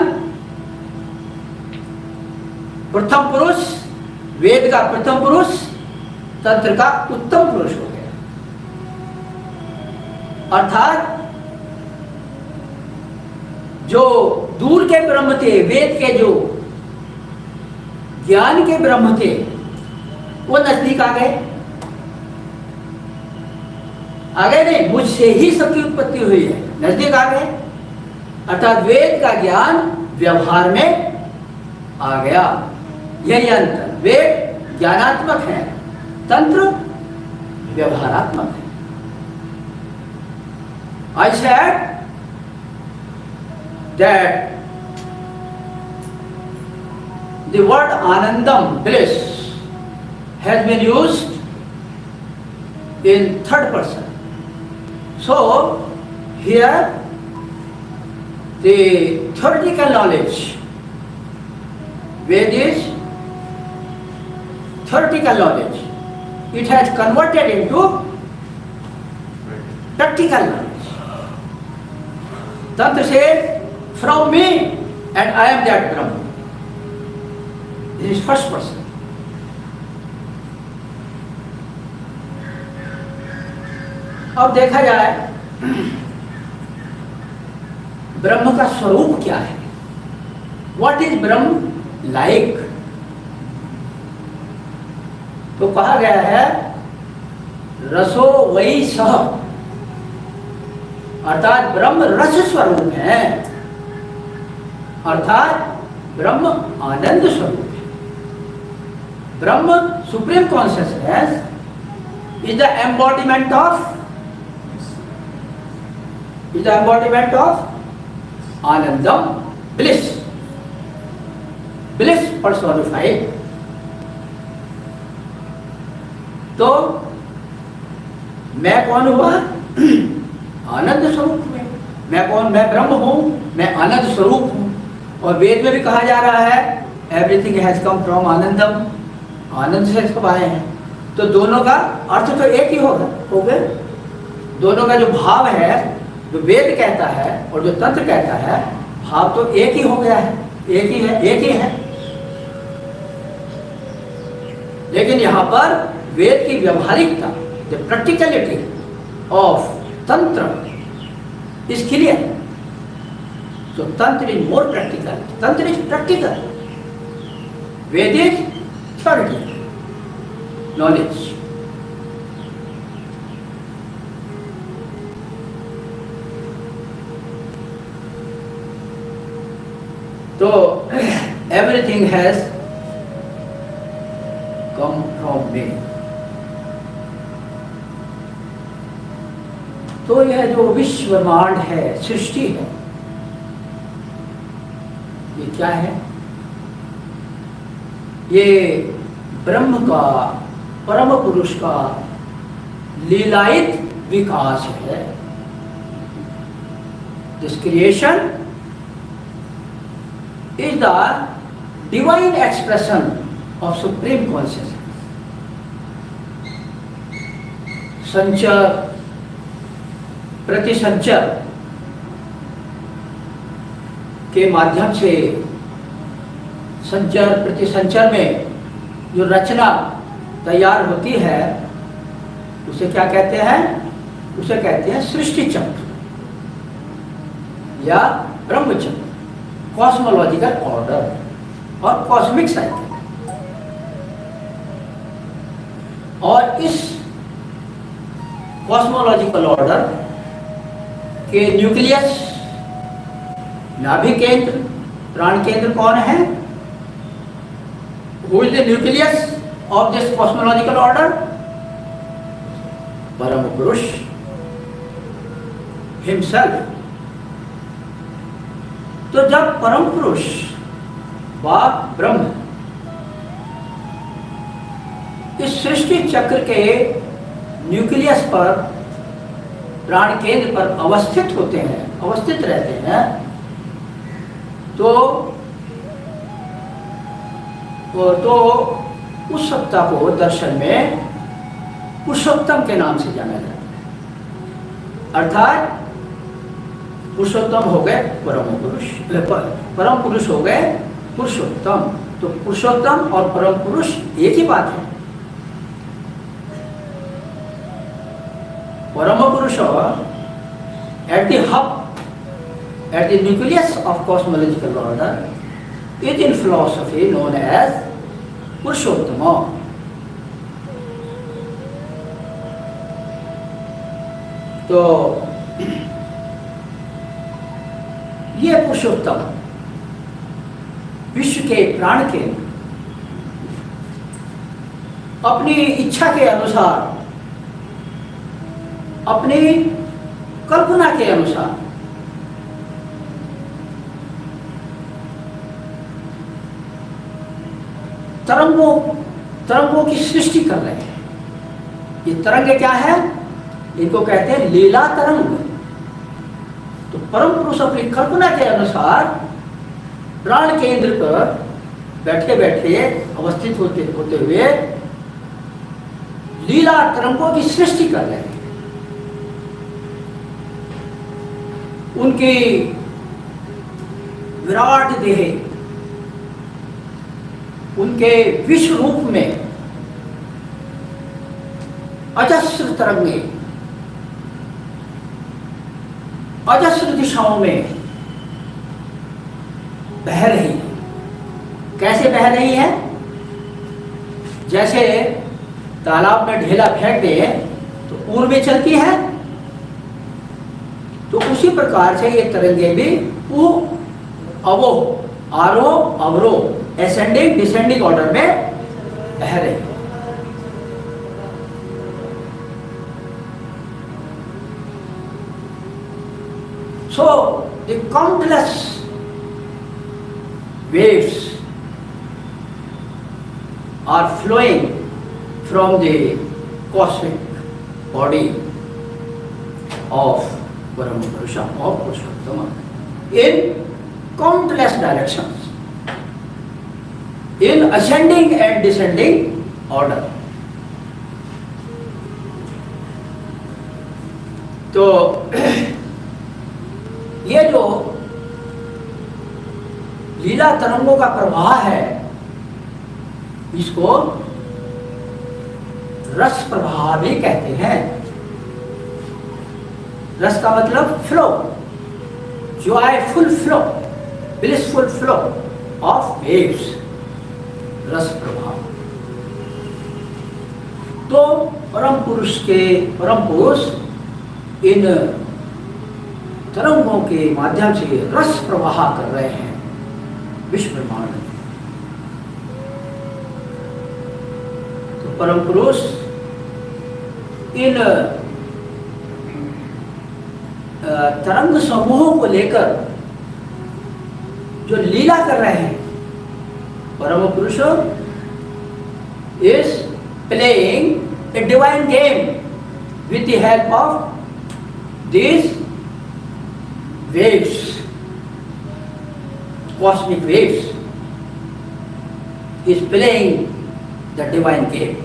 प्रथम पुरुष, वेद का प्रथम पुरुष, तंत्र का उत्तम पुरुष हो गया। अर्थात जो दूर के ब्रह्म थे, वेद के जो ज्ञान के ब्रह्म थे, वो नजदीक आ गए। नहीं, मुझसे ही सबकी उत्पत्ति हुई है, नजदीक आ गए। अर्थात वेद का ज्ञान व्यवहार में आ गया, यही अंतर। वेद ज्ञानात्मक है, तंत्र व्यवहारात्मक है। I said that the word Anandam, bliss, has been used in third person. So here the theoretical knowledge, Ved is theoretical knowledge, it has converted into practical knowledge. Tantra says, from me and I am that Brahman. This is first person. अब देखा जाए ब्रह्म का स्वरूप क्या है, what is Brahma like. तो कहा गया है रसो वही सह, अर्थात ब्रह्म रस स्वरूप है, अर्थात ब्रह्म आनंद स्वरूप है। ब्रह्म supreme consciousness is the embodiment of Anandam, bliss, bliss personified. तो मैं कौन हुआ, आनंद स्वरूप में। मैं कौन, मैं ब्रह्म हूं, मैं आनंद स्वरूप हूं। और वेद में भी कहा जा रहा है एवरीथिंग हैज कम फ्रॉम आनंदम, आनंद से सब आए हैं। तो दोनों का अर्थ तो एक ही होगा, हो गए। दोनों का जो भाव है, जो वेद कहता है और जो तंत्र कहता है, भाव तो एक ही हो गया है, एक ही है, एक ही है। लेकिन यहां पर वेद की व्यवहारिकता, द प्रैक्टिकलिटी ऑफ तंत्र is clear. So Tantra is more practical. Tantra is practical. Ved is theoretical knowledge. everything has come from me. तो यह जो विश्व ब्रह्मांड है, सृष्टि है, ये क्या है? ये ब्रह्म का, परम पुरुष का लीलायित विकास है. This creation is the divine expression of supreme consciousness. संचर प्रतिसंचर के माध्यम से संचर प्रतिसंचर में जो रचना तैयार होती है उसे क्या कहते हैं? उसे कहते हैं सृष्टि चक्र या ब्रह्म चक्र, कॉस्मोलॉजिकल ऑर्डर और कॉस्मिक साइकिल. और इस कॉस्मोलॉजिकल ऑर्डर के न्यूक्लियस, नाभि केंद्र, प्राण केंद्र कौन है? Who is the nucleus of this cosmological order? परम पुरुष हिमसेल्फ. तो जब परम पुरुष व ब्रह्म इस सृष्टि चक्र के न्यूक्लियस पर, प्राण केंद्र पर अवस्थित होते हैं, अवस्थित रहते हैं, तो उस सत्ता को दर्शन में पुरुषोत्तम के नाम से जाना जाता है. अर्थात पुरुषोत्तम हो गए परम पुरुष, परम पुरुष हो गए पुरुषोत्तम. तो पुरुषोत्तम और परम पुरुष एक ही बात है. परम पुरुष at the hub, at the nucleus of cosmological order is in philosophy known as Purushottama. तो ये पुरुषोत्तम विश्व के प्राण के अपनी इच्छा के अनुसार, अपनी कल्पना के अनुसार तरंगों की सृष्टि कर रहे हैं. ये तरंग क्या है? इनको कहते हैं लीला तरंग. तो परम पुरुष अपनी कल्पना के अनुसार प्राण केंद्र पर बैठे बैठे अवस्थित होते हुए लीला तरंगों की सृष्टि कर रहे हैं. उनकी विराट देह, उनके विश्व रूप में अजस्र तरंगे अजस्र दिशाओं में बह रही है. कैसे बह रही है? जैसे तालाब में ढेला फेंक दे तो पूर्व में चलती है, तो उसी प्रकार से ये तरंगे भी आरोह अवरोह एसेंडिंग डिसेंडिंग ऑर्डर में बह रही है. So the countless waves are flowing from the cosmic body of Parama Purusha, of Purushottama, in countless directions, in ascending and descending order. तो ये जो लीला तरंगों का प्रवाह है, इसको रस प्रवाह भी कहते हैं. रस का मतलब flow, joyful flow, blissful flow of waves, रस प्रवाह. तो परम पुरुष इन तरंगों के माध्यम से रस प्रवाह कर रहे हैं विश्व ब्रह्मांड में. परम पुरुष इन तरंग समूहों को लेकर जो लीला कर रहे हैं, परम पुरुष is playing a divine game with the help of these waves, cosmic waves. Is playing the divine game.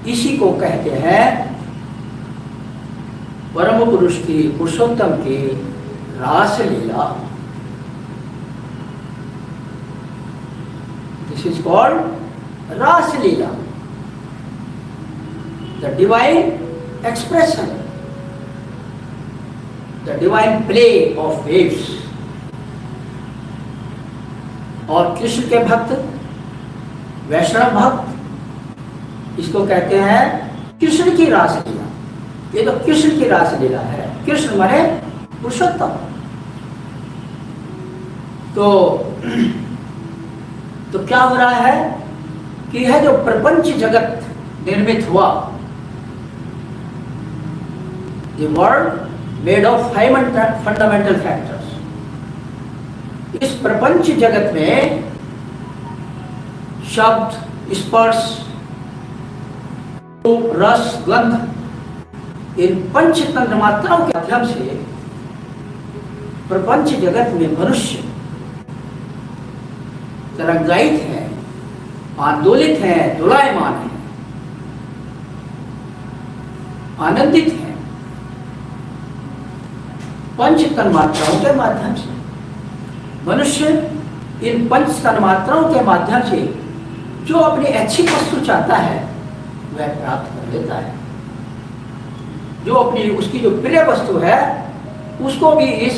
इसी को कहते हैं परम पुरुष की, पुरुषोत्तम की रास लीला। This is called रास लीला, the divine expression, the divine play of waves. और कृष्ण के भक्त, वैष्णव भक्त इसको कहते हैं कृष्ण की रास लीला। ये तो कृष्ण की रास लीला है। कृष्ण माने पुरुषोत्तम। तो क्या हो रहा है कि यह जो प्रपंच जगत निर्मित हुआ, the world made of 5 fundamental factors, इस प्रपंच जगत में शब्द, स्पर्श, रूप, रस, गंध, इन पंच तन्मात्राओं के माध्यम से प्रपंच जगत में मनुष्य तरंगायित है, आंदोलित है, दोलायमान है, आनंदित है पंच तन्मात्राओं के माध्यम से। मनुष्य इन पंच तन्मात्राओं के माध्यम से जो अपनी अच्छी वस्तु चाहता है वह प्राप्त कर लेता है। जो अपनी उसकी जो प्रिय वस्तु है उसको भी इस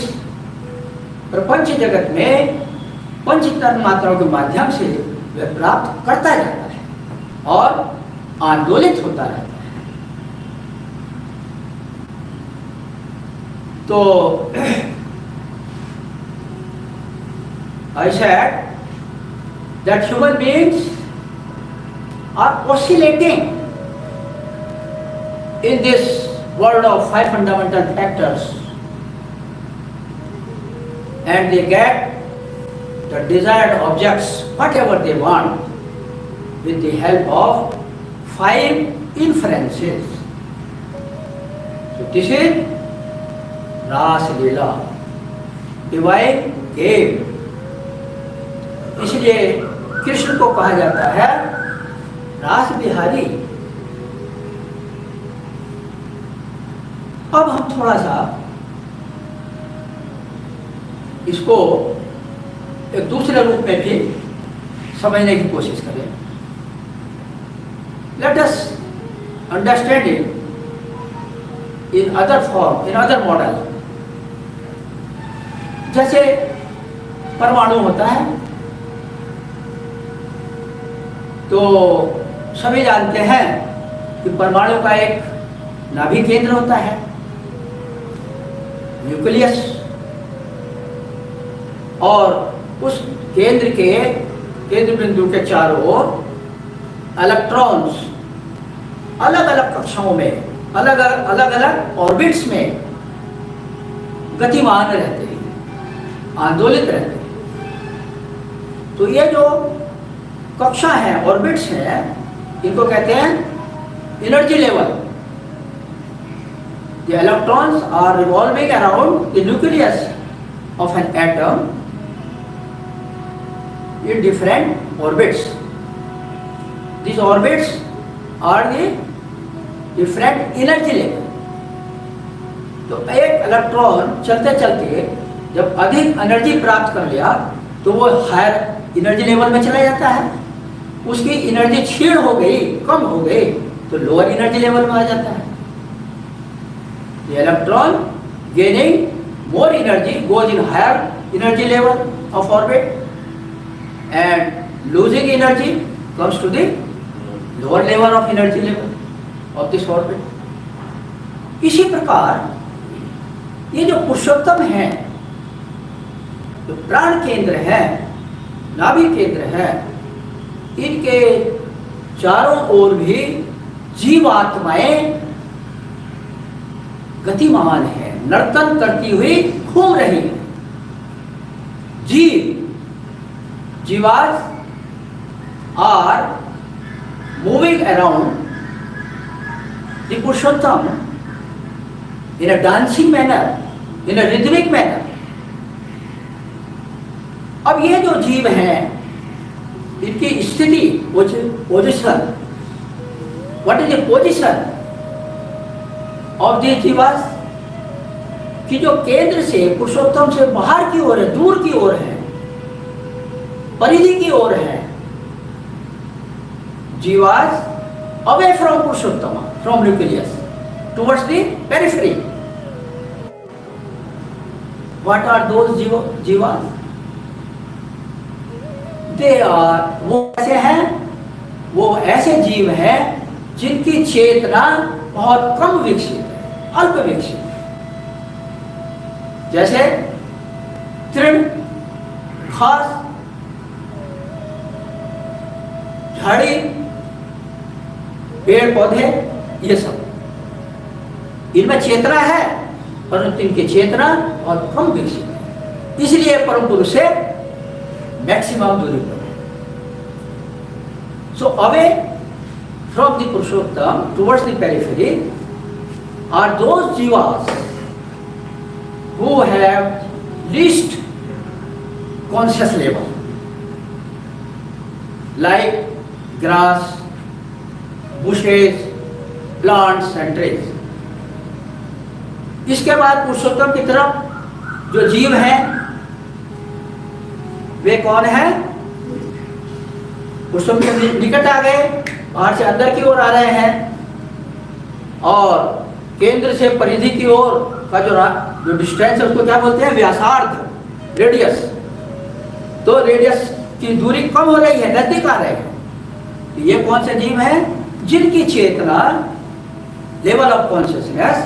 प्रपंच जगत में पंच तन्मात्राओं के माध्यम से वह प्राप्त करता रहता है और आंदोलित होता रहता है। तो I said that human beings are oscillating in this world of 5 fundamental factors, and they get the desired objects, whatever they want, with the help of 5 inferences. So this is रास लीला, डिवाइन गेम। इसलिए कृष्ण को कहा जाता है रास बिहारी। अब हम थोड़ा सा इसको एक दूसरे रूप में भी समझने की कोशिश करें। Let us understand it in other form, in other model. जैसे परमाणु होता है तो सभी जानते हैं कि परमाणु का एक नाभि केंद्र होता है, न्यूक्लियस, और उस केंद्र बिंदु के चारों ओर इलेक्ट्रॉन्स अलग अलग कक्षाओं में, अलग अलग ऑर्बिट्स में गतिमान रहते हैं, आंदोलित रहते हैं। तो ये जो कक्षा है, ऑर्बिट्स हैं, इनको कहते हैं energy level. The electrons are revolving around the nucleus of an atom in different orbits. These orbits are the different energy level. तो एक इलेक्ट्रॉन चलते चलते जब अधिक एनर्जी प्राप्त कर लिया तो वो हायर एनर्जी लेवल में चला जाता है। उसकी एनर्जी क्षीण हो गई, कम हो गई, तो लोअर एनर्जी लेवल में आ जाता है। The electron gaining more energy goes in higher energy level of orbit, and losing energy comes to the lower level of energy level of this orbit. इसी प्रकार ये जो पुरुषोत्तम है, जो प्राण केंद्र है, नाभि केंद्र है, इनके चारों ओर भी जीवात्माएं गतिमान है, नर्तन करती हुई घूम रही है। Jivas are moving around the Purushottam in a dancing manner, in a rhythmic manner. अब ये जो जीव हैं, इनकी स्थिति, position, what is the position of the jivas, कि जो केंद्र से पुरुषोत्तम से बाहर की ओर है, दूर की ओर है, परिधि की ओर है। Jivas away from Purushottam, from nucleus towards the periphery. What are those jivas? They are, वो ऐसे हैं, वो ऐसे जीव हैं जिनकी चेतना बहुत कम विकसित है, अल्प विकसित है। जैसे तृण, घास, झाड़ी, पेड़ पौधे, ये सब इनमें चेतना है, परंतु इनकी चेतना और कम विकसित है, इसलिए परम पुरुष से मैक्सिमम दूरी पर है। So away from the Purushottam towards the periphery are those jivas who have least conscious level, like grass, bushes, plants and trees. इसके बाद पुरुषोत्तम की तरफ जो जीव हैं वे कौन है? पुरुषोत्तम के निकट आ गए, बाहर से अंदर की ओर आ रहे हैं, और केंद्र से परिधि की ओर का जो डिस्टेंस है उसको क्या बोलते हैं? व्यासार्ध, रेडियस। तो रेडियस की दूरी कम हो रही है, नजदीक आ रहे हैं। तो ये कौन से जीव हैं? जिनकी चेतना, लेवल ऑफ कॉन्शियसनेस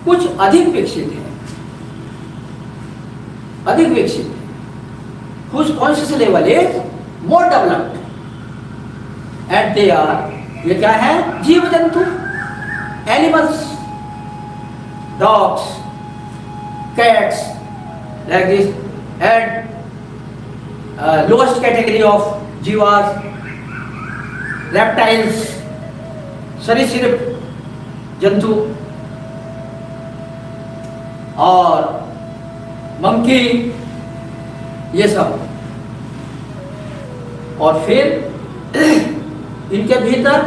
कुछ अधिक विकसित है, अधिक विकसित है, whose conscious level is more developed, and they are, ये क्या है? जीव जंतु, animals, dogs, cats, like this, and lowest category of जीवास, reptiles, सरीसृप जंतु, और मंकी, ये सब। और फिर इनके भीतर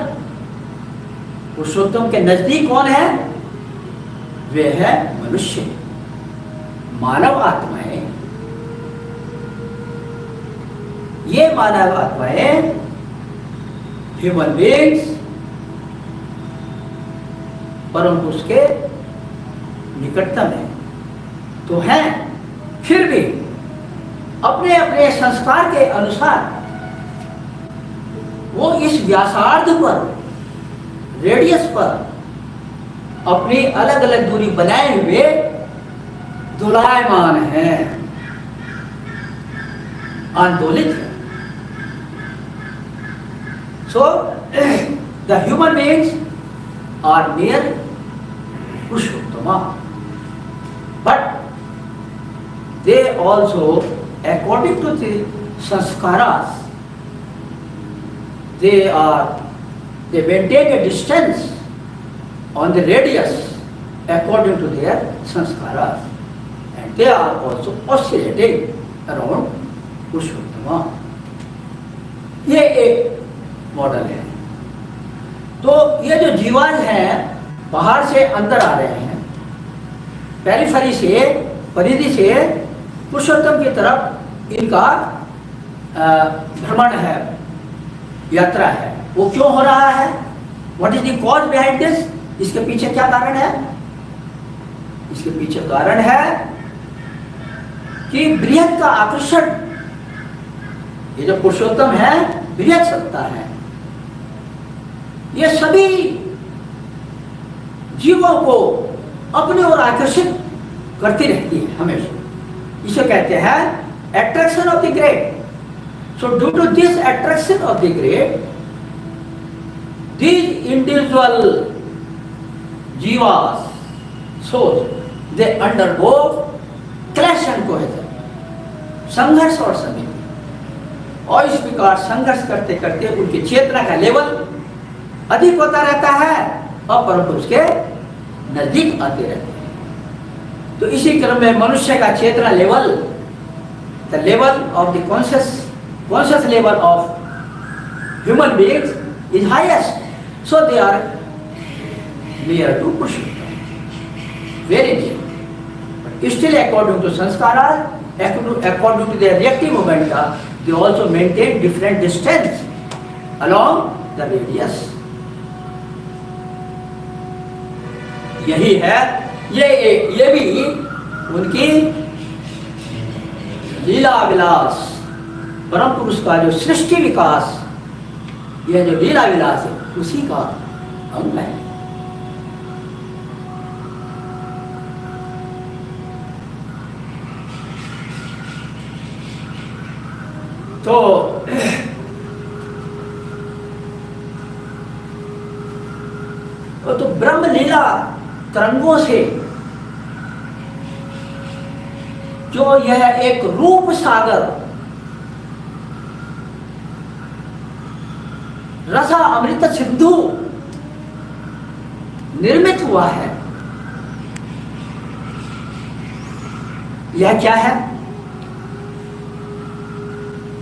पुरुषोत्तम के नजदीक कौन है? वे है मनुष्य, मानव आत्माएं। ये मानव आत्माएं, ह्यूमन बीइंग्स, परम पुरुष के निकटतम है तो हैं, फिर भी अपने अपने संस्कार के अनुसार वो इस व्यासार्ध पर, रेडियस पर अपनी अलग अलग दूरी बनाए हुए दोलायमान है, आंदोलित है। So the human beings are near Purushottama, but they also, according to the sanskaras, they maintain a distance on the radius according to their sanskaras, and they are also oscillating around Purushottama. ये एक मॉडल है। तो ये जो जीवान हैं बाहर से अंदर आ रहे हैं, पेरिफेरी से, परिधि से पुरुषोत्तम की तरफ इनका भ्रमण है, यात्रा है। वो क्यों हो रहा है? What is the cause behind this? इसके पीछे क्या कारण है? इसके पीछे कारण है कि बृहद का आकर्षण, ये जो पुरुषोत्तम है बृहद सत्ता है, ये सभी जीवों को अपनी ओर आकर्षित करती रहती है हमेशा। इसे कहते हैं attraction of the great. So due to this attraction of the great, these individual jivas, souls, they undergo clash and cohesion, संघर्ष और समिति। और इस प्रकार संघर्ष करते करते उनकी चेतना का लेवल अधिक होता रहता है और परम पुरुष के नजदीक आते रहते हैं। तो इसी क्रम में मनुष्य का चेतना level, the level of the conscious level of human beings is highest, so they are near to Purushottam, very near. Still according to sanskara, according to their reactive momentum, they also maintain different distance along the radius. यही है, ये भी उनकी लीला विलास, परम पुरुष का जो सृष्टि विकास, यह जो लीला विलास है उसी का अंग है। तो ब्रह्म लीला तरंगों से जो यह एक रूप सागर, रसा अमृत सिंधु निर्मित हुआ है, यह क्या है?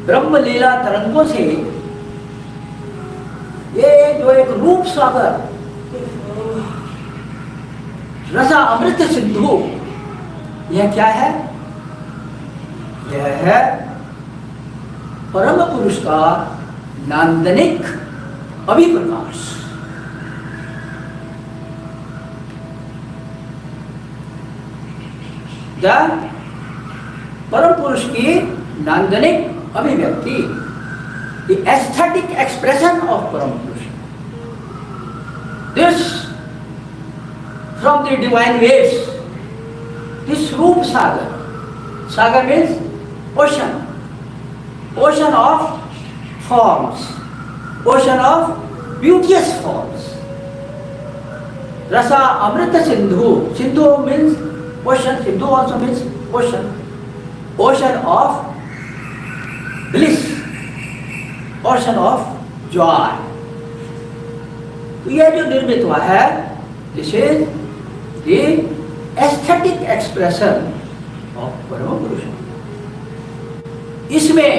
ब्रह्म लीला तरंगों से ये जो एक रूप सागर, रसा अमृत सिंधु, यह क्या है? यह है परम पुरुष का नांदनिक अभिप्रकाश। परम पुरुष की नांदनिक अभिव्यक्ति, the aesthetic expression of Param Purusha. This from the divine waves, this Roop Sagar. Sagar means ocean, ocean of forms, ocean of beauteous forms. Rasa Amrita Sindhu. Sindhu means ocean. Sindhu also means ocean. Ocean of bliss, ocean of joy. तो यह जो निर्मित हुआ है, this is the aesthetic expression of परम पुरुष। इसमें,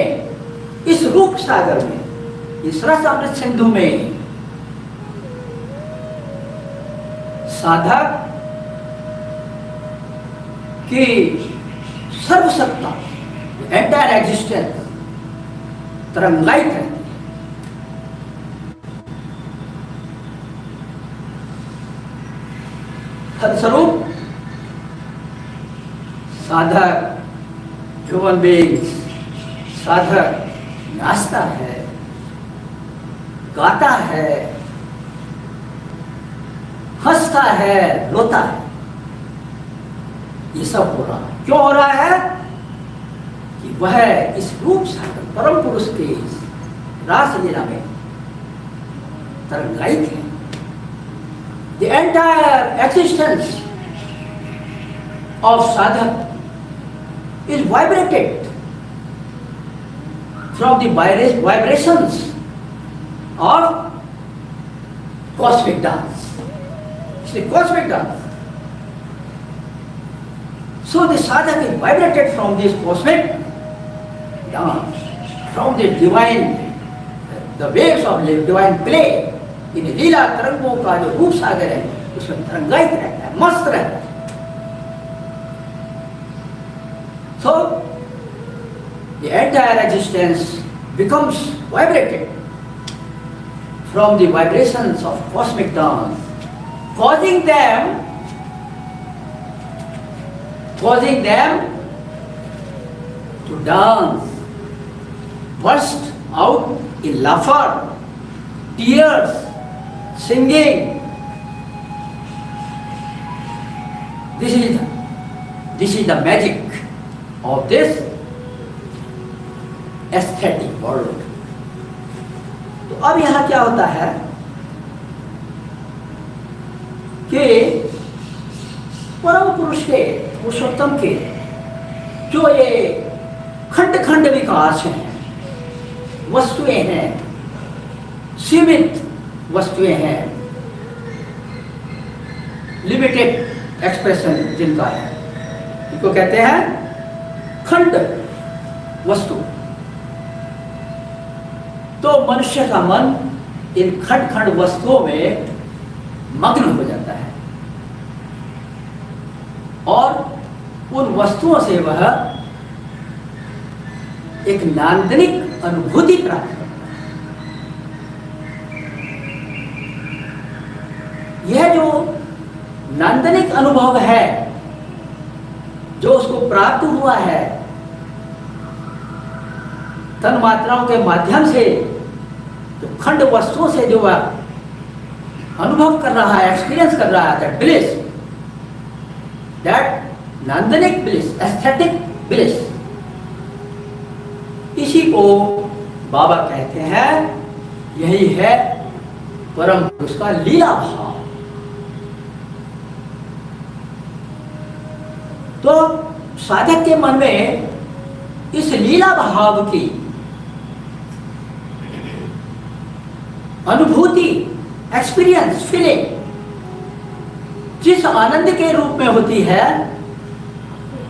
इस रूप सागर में, इस रस अमृत सिंधु में साधक की सर्वसत्ता, एंटायर एग्जिस्टेंस तरंगायित है। फलस्वरूप साधक, ह्यूमन बीइंग्स, साधक नाचता है, गाता है, हंसता है, रोता है। ये सब हो रहा है। क्यों हो रहा है? कि वह इस रूप सागर परम पुरुष के रासलीला में तरंगायित है। The entire existence of sadhak is vibrated from the vibrations of cosmic dance. It's the cosmic dance. So the sadhak is vibrated from this cosmic dance, from the divine, the waves of divine play. इन लीला तरंगों का जो रूप सागर है उसमें तरंगायित रहता है, मस्त रहता है। So the entire existence becomes vibrated from the vibrations of cosmic dance, causing them to dance, burst out in laughter, tears, singing. This is the magic of this aesthetic world. तो अब यहाँ क्या होता है कि परम पुरुष के, पुरुषोत्तम के जो ये खंड खंड विकास हैं, वस्तुएं हैं, सीमित वस्तुएं हैं, लिमिटेड एक्सप्रेशन जिनका है, इनको कहते हैं खंड वस्तु। तो मनुष्य का मन इन खंड खंड वस्तुओं में मग्न हो जाता है और उन वस्तुओं से वह एक नांदनिक अनुभूति प्राप्त करता है। यह जो नांदनिक अनुभव है जो उसको प्राप्त हुआ है तन मात्राओं के माध्यम से, जो खंड वस्तुओं से जो वह अनुभव कर रहा है, एक्सपीरियंस कर रहा है, that bliss, that nandanik bliss, aesthetic bliss, इसी को बाबा कहते हैं यही है परम पुरुष का लीला भाव। तो साधक के मन में इस लीला भाव की अनुभूति, एक्सपीरियंस, फीलिंग जिस आनंद के रूप में होती है,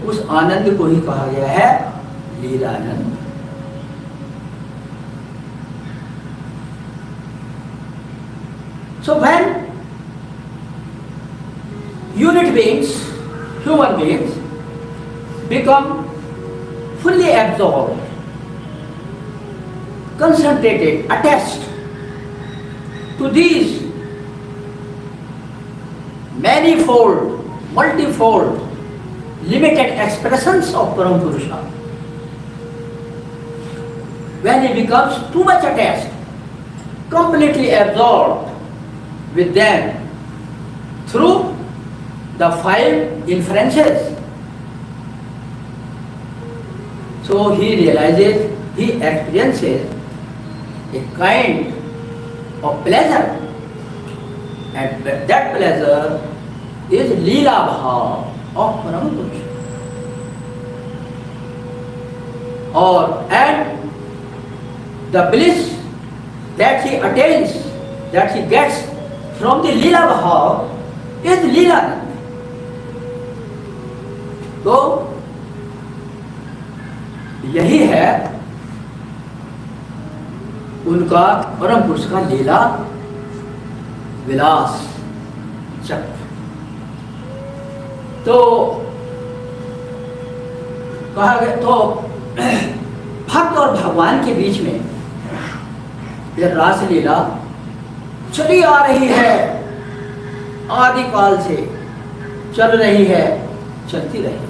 उस आनंद को ही कहा गया है Leelanand. So when unit beings, human beings, become fully absorbed, concentrated, attached to these manifold, multifold, limited expressions of Param Purusha, when he becomes too much attached, completely absorbed with them through the 5 inferences, so he realizes, he experiences a kind of pleasure, and that pleasure is Leela Bhav of Param Purusha. And the bliss that he attains, that he gets from the Leela Bhav is Leelanand. तो यही है उनका परम पुरुष का लीला विलास चक्र। तो कहा गया, तो भक्त और भगवान के बीच में यह रास लीला चली आ रही है, आदि काल से चल रही है, चलती रही,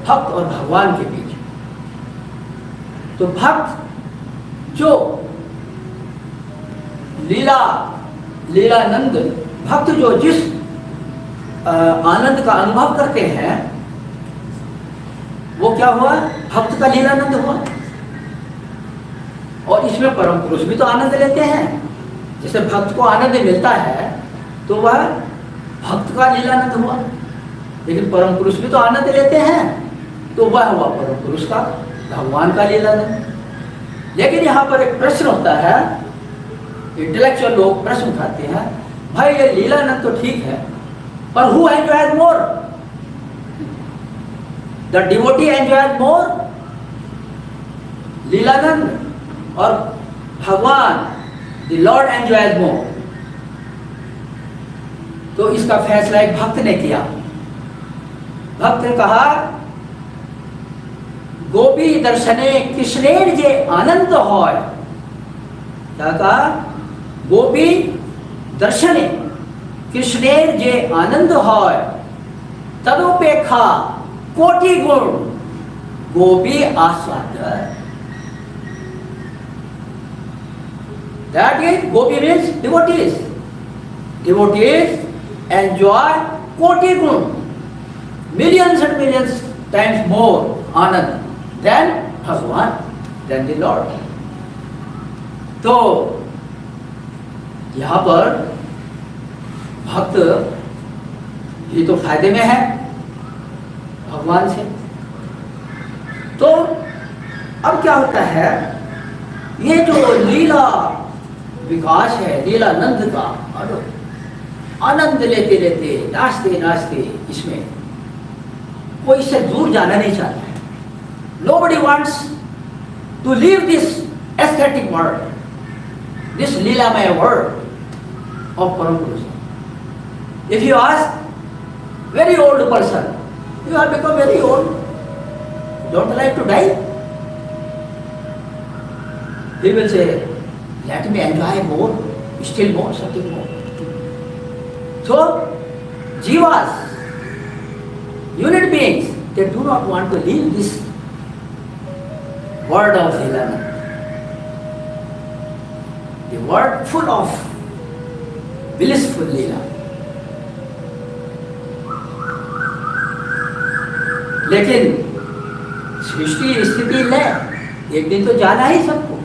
भक्त और भगवान के बीच। तो भक्त जो लीलानंद, भक्त जो जिस आनंद का अनुभव करते हैं, वो क्या हुआ? भक्त का लीलानंद हुआ। और इसमें परम पुरुष भी तो आनंद लेते हैं। जैसे भक्त को आनंद मिलता है तो वह भक्त का लीलानंद हुआ, लेकिन परम पुरुष भी तो आनंद लेते हैं, तो वह हुआ परम पुरुष का, भगवान का लीलानंद। लेकिन यहाँ पर एक प्रश्न होता है, इंटेलेक्चुअल लोग प्रश्न उठाते हैं, भाई ये लीलानंद तो ठीक है, पर who enjoys more? The devotee enjoys more lilananda, और भगवान द लॉर्ड एंजॉयज मोर। तो इसका फैसला एक भक्त ने किया। भक्त ने कहा, गोपी दर्शने कृष्णेर जे आनंद होय। क्या कहा? गोपी दर्शने कृष्णेर जे आनंद होय, तदुपेक्षा कोटि गुण गोपी आस्वाद। That is, gopi means devotees. Devotees enjoy koti gun, millions and millions times more anand than Bhagwan, than the Lord. तो यहाँ पर भक्त ये तो फायदे में है भगवान से। तो अब क्या होता है, ये जो लीला विकास है लीलानंद का, आनंद लेते लेते नाचते नाचते, इसमें कोई इससे दूर जाना नहीं चाहता है। Nobody wants to leave this aesthetic world, this Leelamaya world of Param Purusha. If you ask very old person, you have become very old, don't like to die? He will say, let me enjoy more, still more, something more. So, jivas, unit beings, they do not want to leave this world of Leelanand. The world full of blissful Leela. लेकिन सृष्टि स्थिति लय, एक दिन तो जाना ही सबको।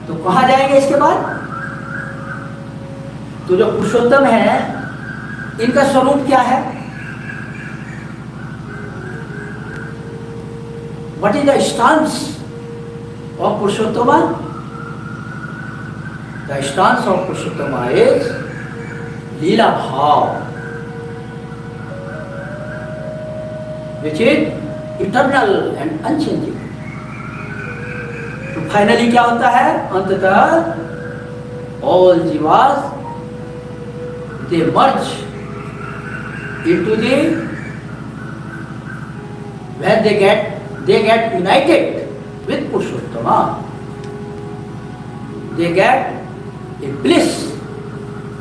तो कहाँ जाएंगे इसके बाद? तो जो पुरुषोत्तम है, इनका स्वरूप क्या है? What is the stance of Purushottama? The stance of Purushottama is Leela Bhav, which is eternal and unchanging. तो फाइनली क्या होता है? अंततः all jivas they merge into the, where they get united with Purushottama. They get a bliss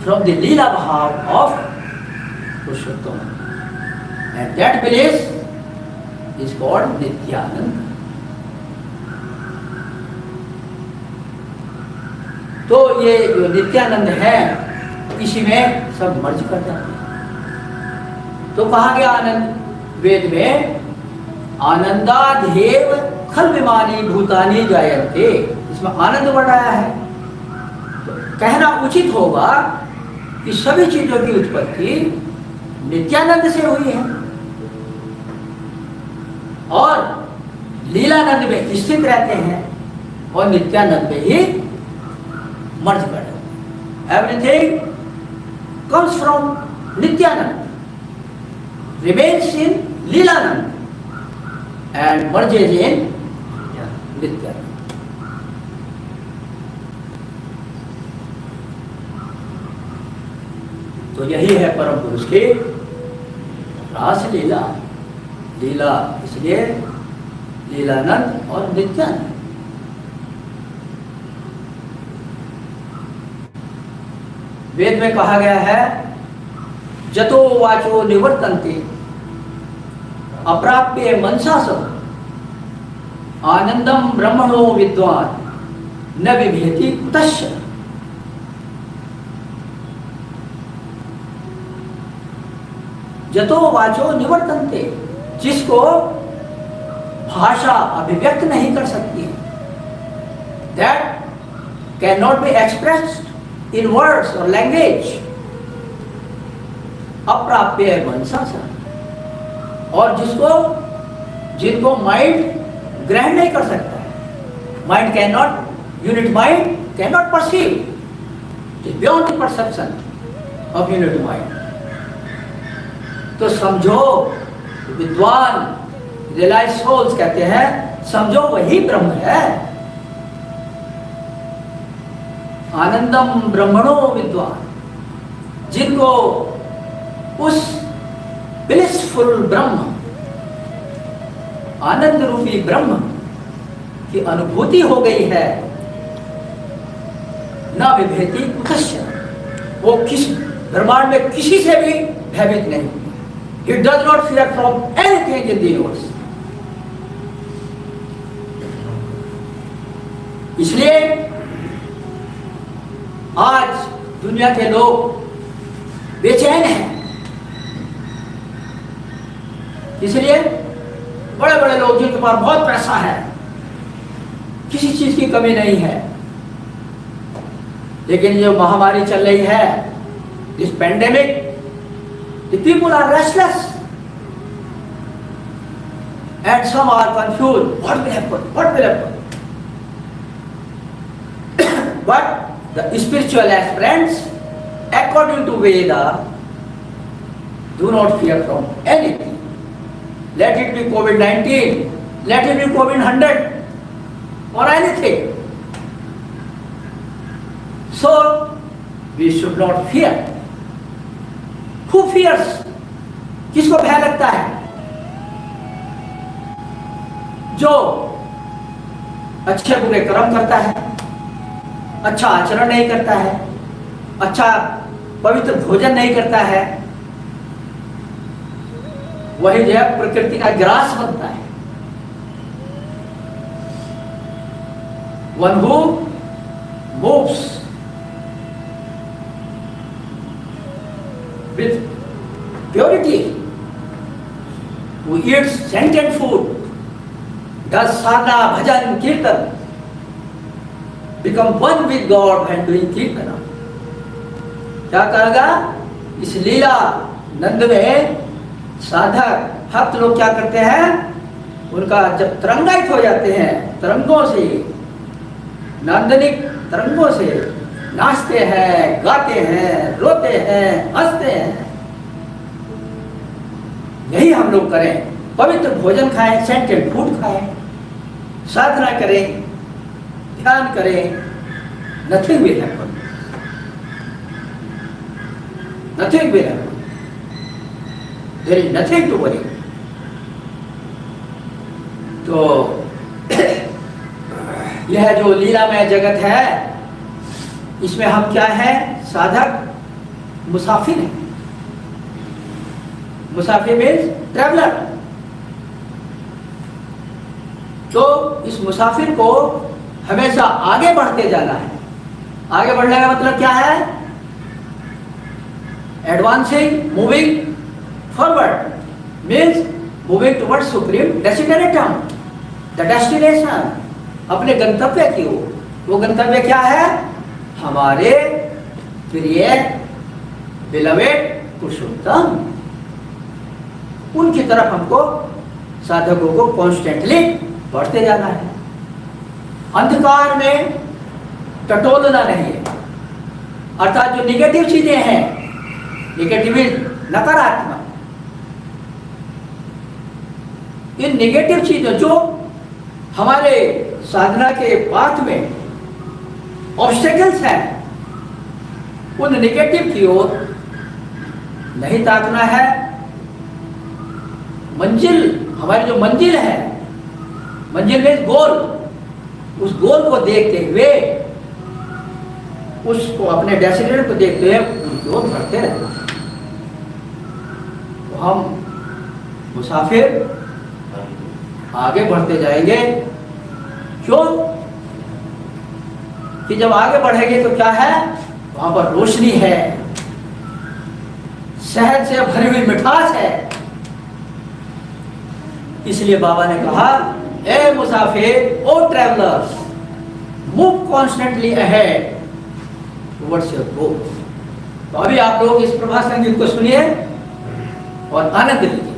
from the Leela Bhav of Purushottama. And that bliss is called Nityananda. तो ये जो नित्यानंद है, इसी में सब मर्ज कर जाते हैं। तो कहा गया आनंद, वेद में आनंदाधेव खल विमानी भूतानी जायन्ते, इसमें आनंद बढ़ाया है। तो कहना उचित होगा कि सभी चीजों की उत्पत्ति नित्यानंद से हुई है और लीलानंद में स्थित रहते हैं और नित्यानंद में ही मर्ज कर जाते हैं। Everything comes from Nityanand, remains in Leelanand and merges in Nityananda. तो यही है परम पुरुष की रास लीला। लीला इसलिए लीलानंद और नित्यानंद। वेद में कहा गया है, जतो वाचो निवर्तन्ते अप्राप्य मनसा सह आनंदम ब्रह्मणो विद्वान न विभेति कुतश्च। जतो वाचो निवर्तन्ते, जिसको भाषा अभिव्यक्त नहीं कर सकती है, that can not be expressed in words और लैंग्वेज, अप्राप्य मनसा सह, और जिनको माइंड ग्रहण नहीं कर सकता है। Mind can not, unit mind can not perceive beyond the perception of unit mind. तो समझो, विद्वान रियलाइज सोल्स कहते हैं, समझो वही ब्रह्म है। आनंदम ब्रह्मणो विद्वान, जिनको उस ब्लिसफुल ब्रह्म, आनंद रूपी ब्रह्म की अनुभूति हो गई है, न विभेति कुतश्च, वो किस ब्रह्मांड में किसी से भी भयभीत नहीं। It does not fear from anything in the universe. इसलिए आज दुनिया के लोग बेचैन हैं। इसलिए बड़े बड़े लोग जिनके पास बहुत पैसा है, किसी चीज की कमी नहीं है, लेकिन जो महामारी चल रही है this pandemic, the people are restless. And some are confused. What will happen? What will happen? But the spiritual aspirants, according to Veda, do not fear from anything. Let it be COVID-19, let it be COVID-100, or anything. So, we should not fear. Who fears? किसको भय लगता है? जो अच्छे बुरे कर्म करता है, अच्छा आचरण नहीं करता है, अच्छा पवित्र भोजन नहीं करता है, वही जो है प्रकृति का ग्रास बनता है। One who moves with purity, who eats scented food, does sadhana, bhajan, kirtan, become one with God and doing kirtana. क्या करेगा? इस लीला नंद में साधक भक्त लोग क्या करते हैं? उनका जब तरंगायित हो जाते हैं, तरंगों से, नांदनिक तरंगों से नाचते हैं, गाते हैं, रोते हैं, हंसते हैं। यही हम लोग करें। पवित्र भोजन खाएं, सेंटेड फूड खाएं, साधना करें, ध्यान करें, nothing will happen, nothing will happen, there is nothing to worry. तो यह जो लीलामय जगत है, इसमें हम क्या है? साधक मुसाफिर हैं। मुसाफिर मीन्स ट्रैवलर। तो इस मुसाफिर को हमेशा आगे बढ़ते जाना है। आगे बढ़ने का मतलब क्या है? Advancing, moving forward means moving towards supreme destination, the destination, अपने गंतव्य की ओर। वो गंतव्य क्या है? हमारे प्रिय बिलवेड पुरुषोत्तम, उनकी तरफ हमको साधकों को कॉन्स्टेंटली बढ़ते जाना है। अंधकार में टटोलना नहीं है। अर्थात जो निगेटिव चीजें हैं, निगेटिव नकारात्मक, इन निगेटिव चीजों जो हमारे साधना के पाथ में ऑब्स्टेकल्स हैं, उन निगेटिव की ओर नहीं ताकना है। मंजिल, हमारी जो मंजिल है, मंजिल में गोल, उस गोल को देखते हुए, उसको अपने डेस्टिनेशन को देखते हुए उनकी ओर बढ़ते रहना। तो हम मुसाफिर आगे बढ़ते जाएंगे। क्यों? कि जब आगे बढ़ेंगे तो क्या है? वहां पर रोशनी है, शहद से भरी हुई मिठास है। इसलिए बाबा ने कहा, ए मुसाफिर, O travellers, move constantly ahead towards your goal. तो अभी आप लोग इस प्रभात संगीत को सुनिए और आनंद लीजिए।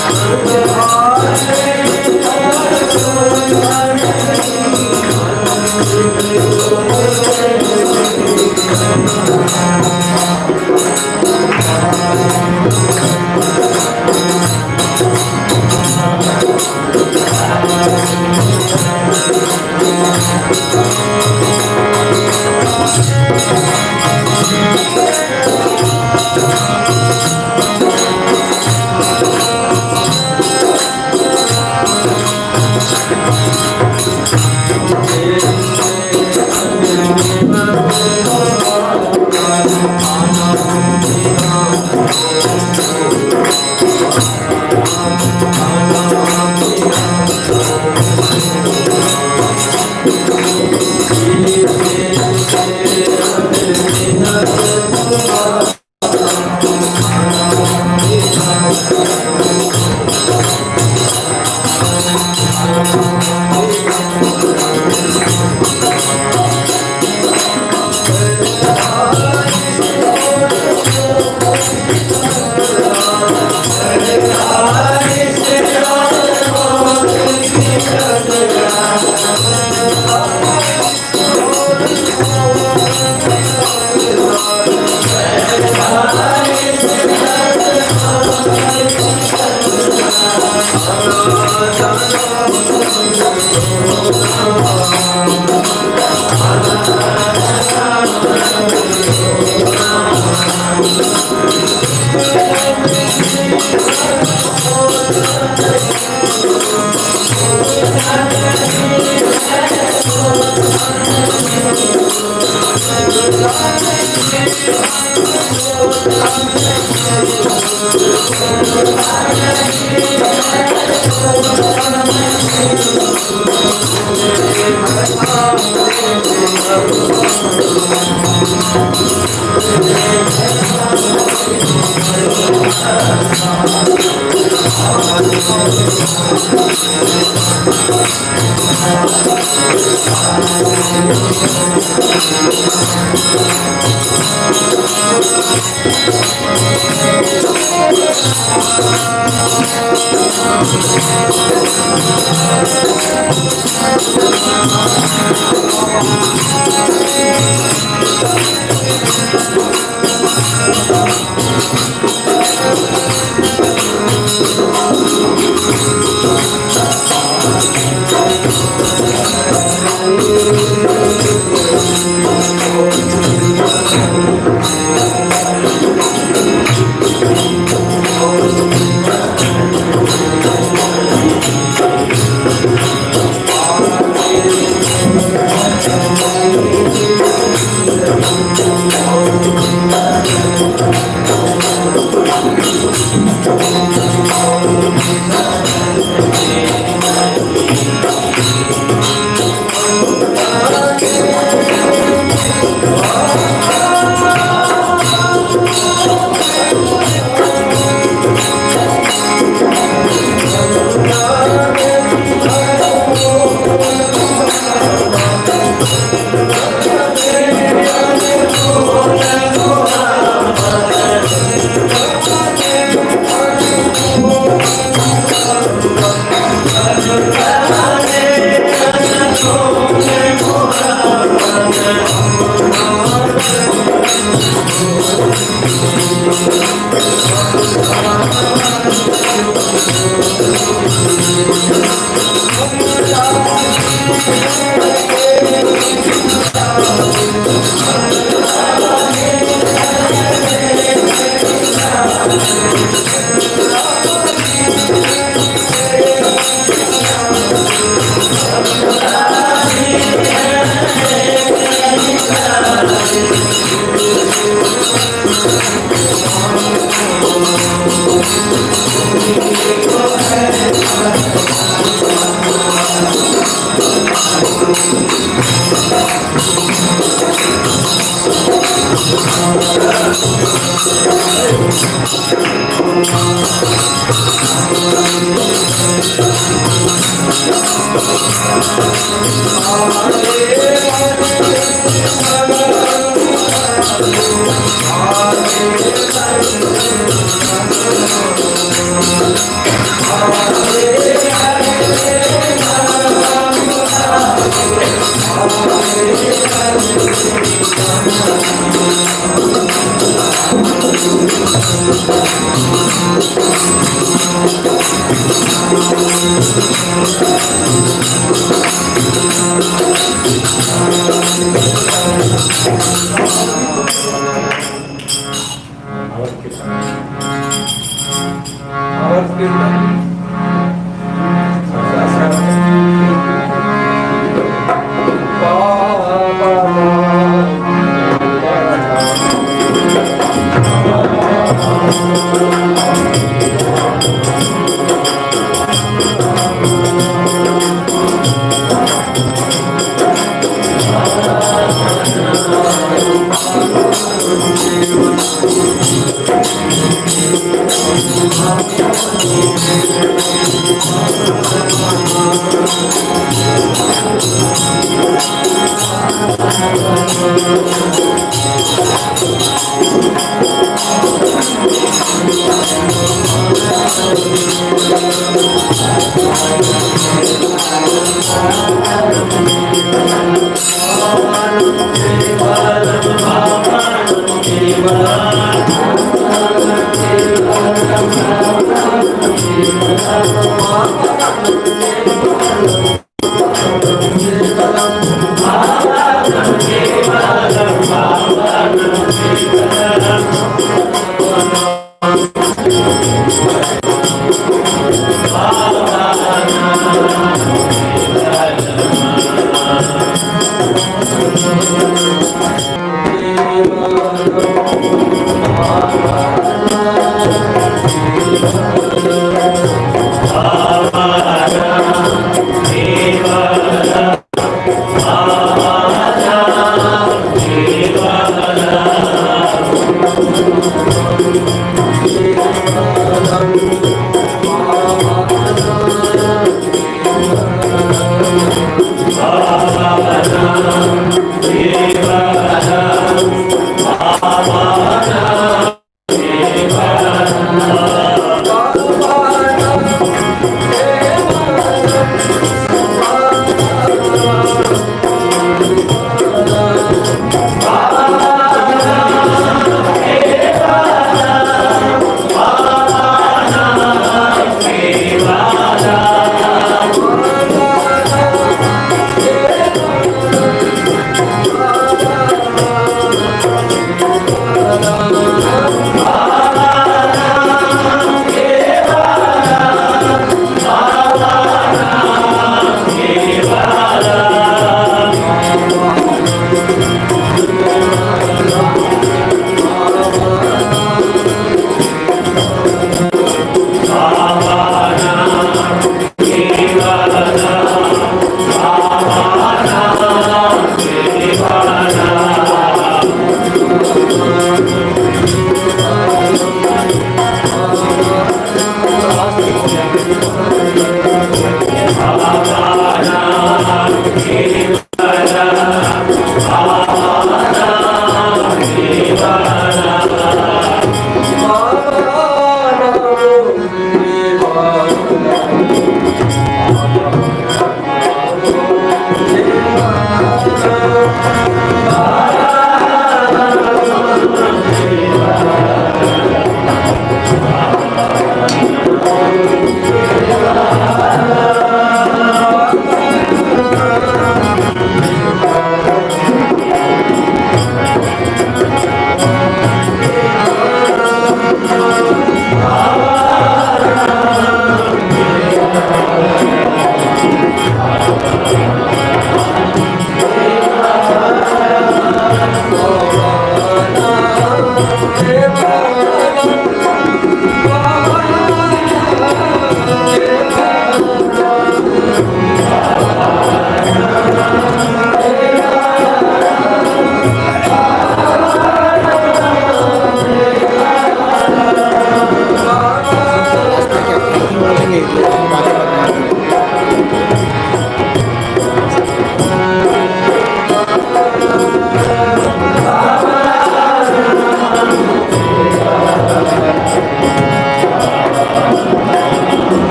Thank you.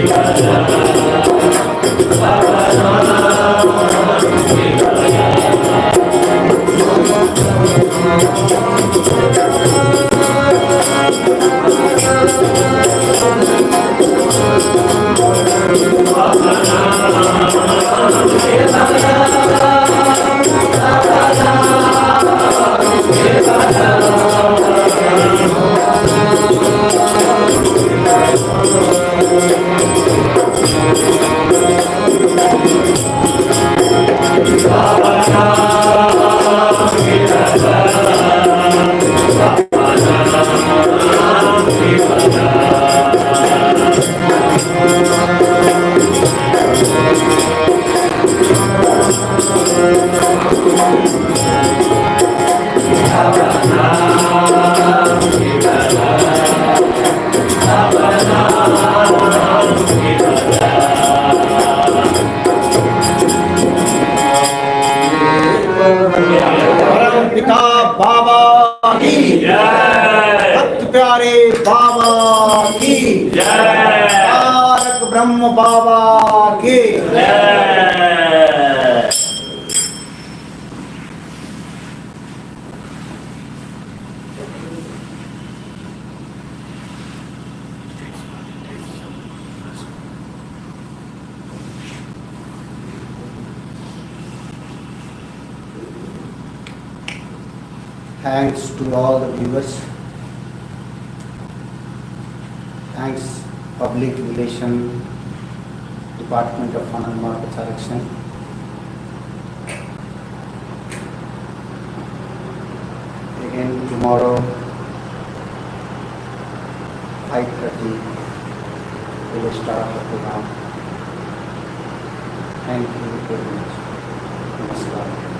Baba भक्त प्यारे बाबा की तारक ब्रह्म बाबा की Thanks to all the viewers. Thanks Public Relation Department of Anand Market Selection. Again tomorrow 5:30 we will start the program. Thank you very much. Namaskar.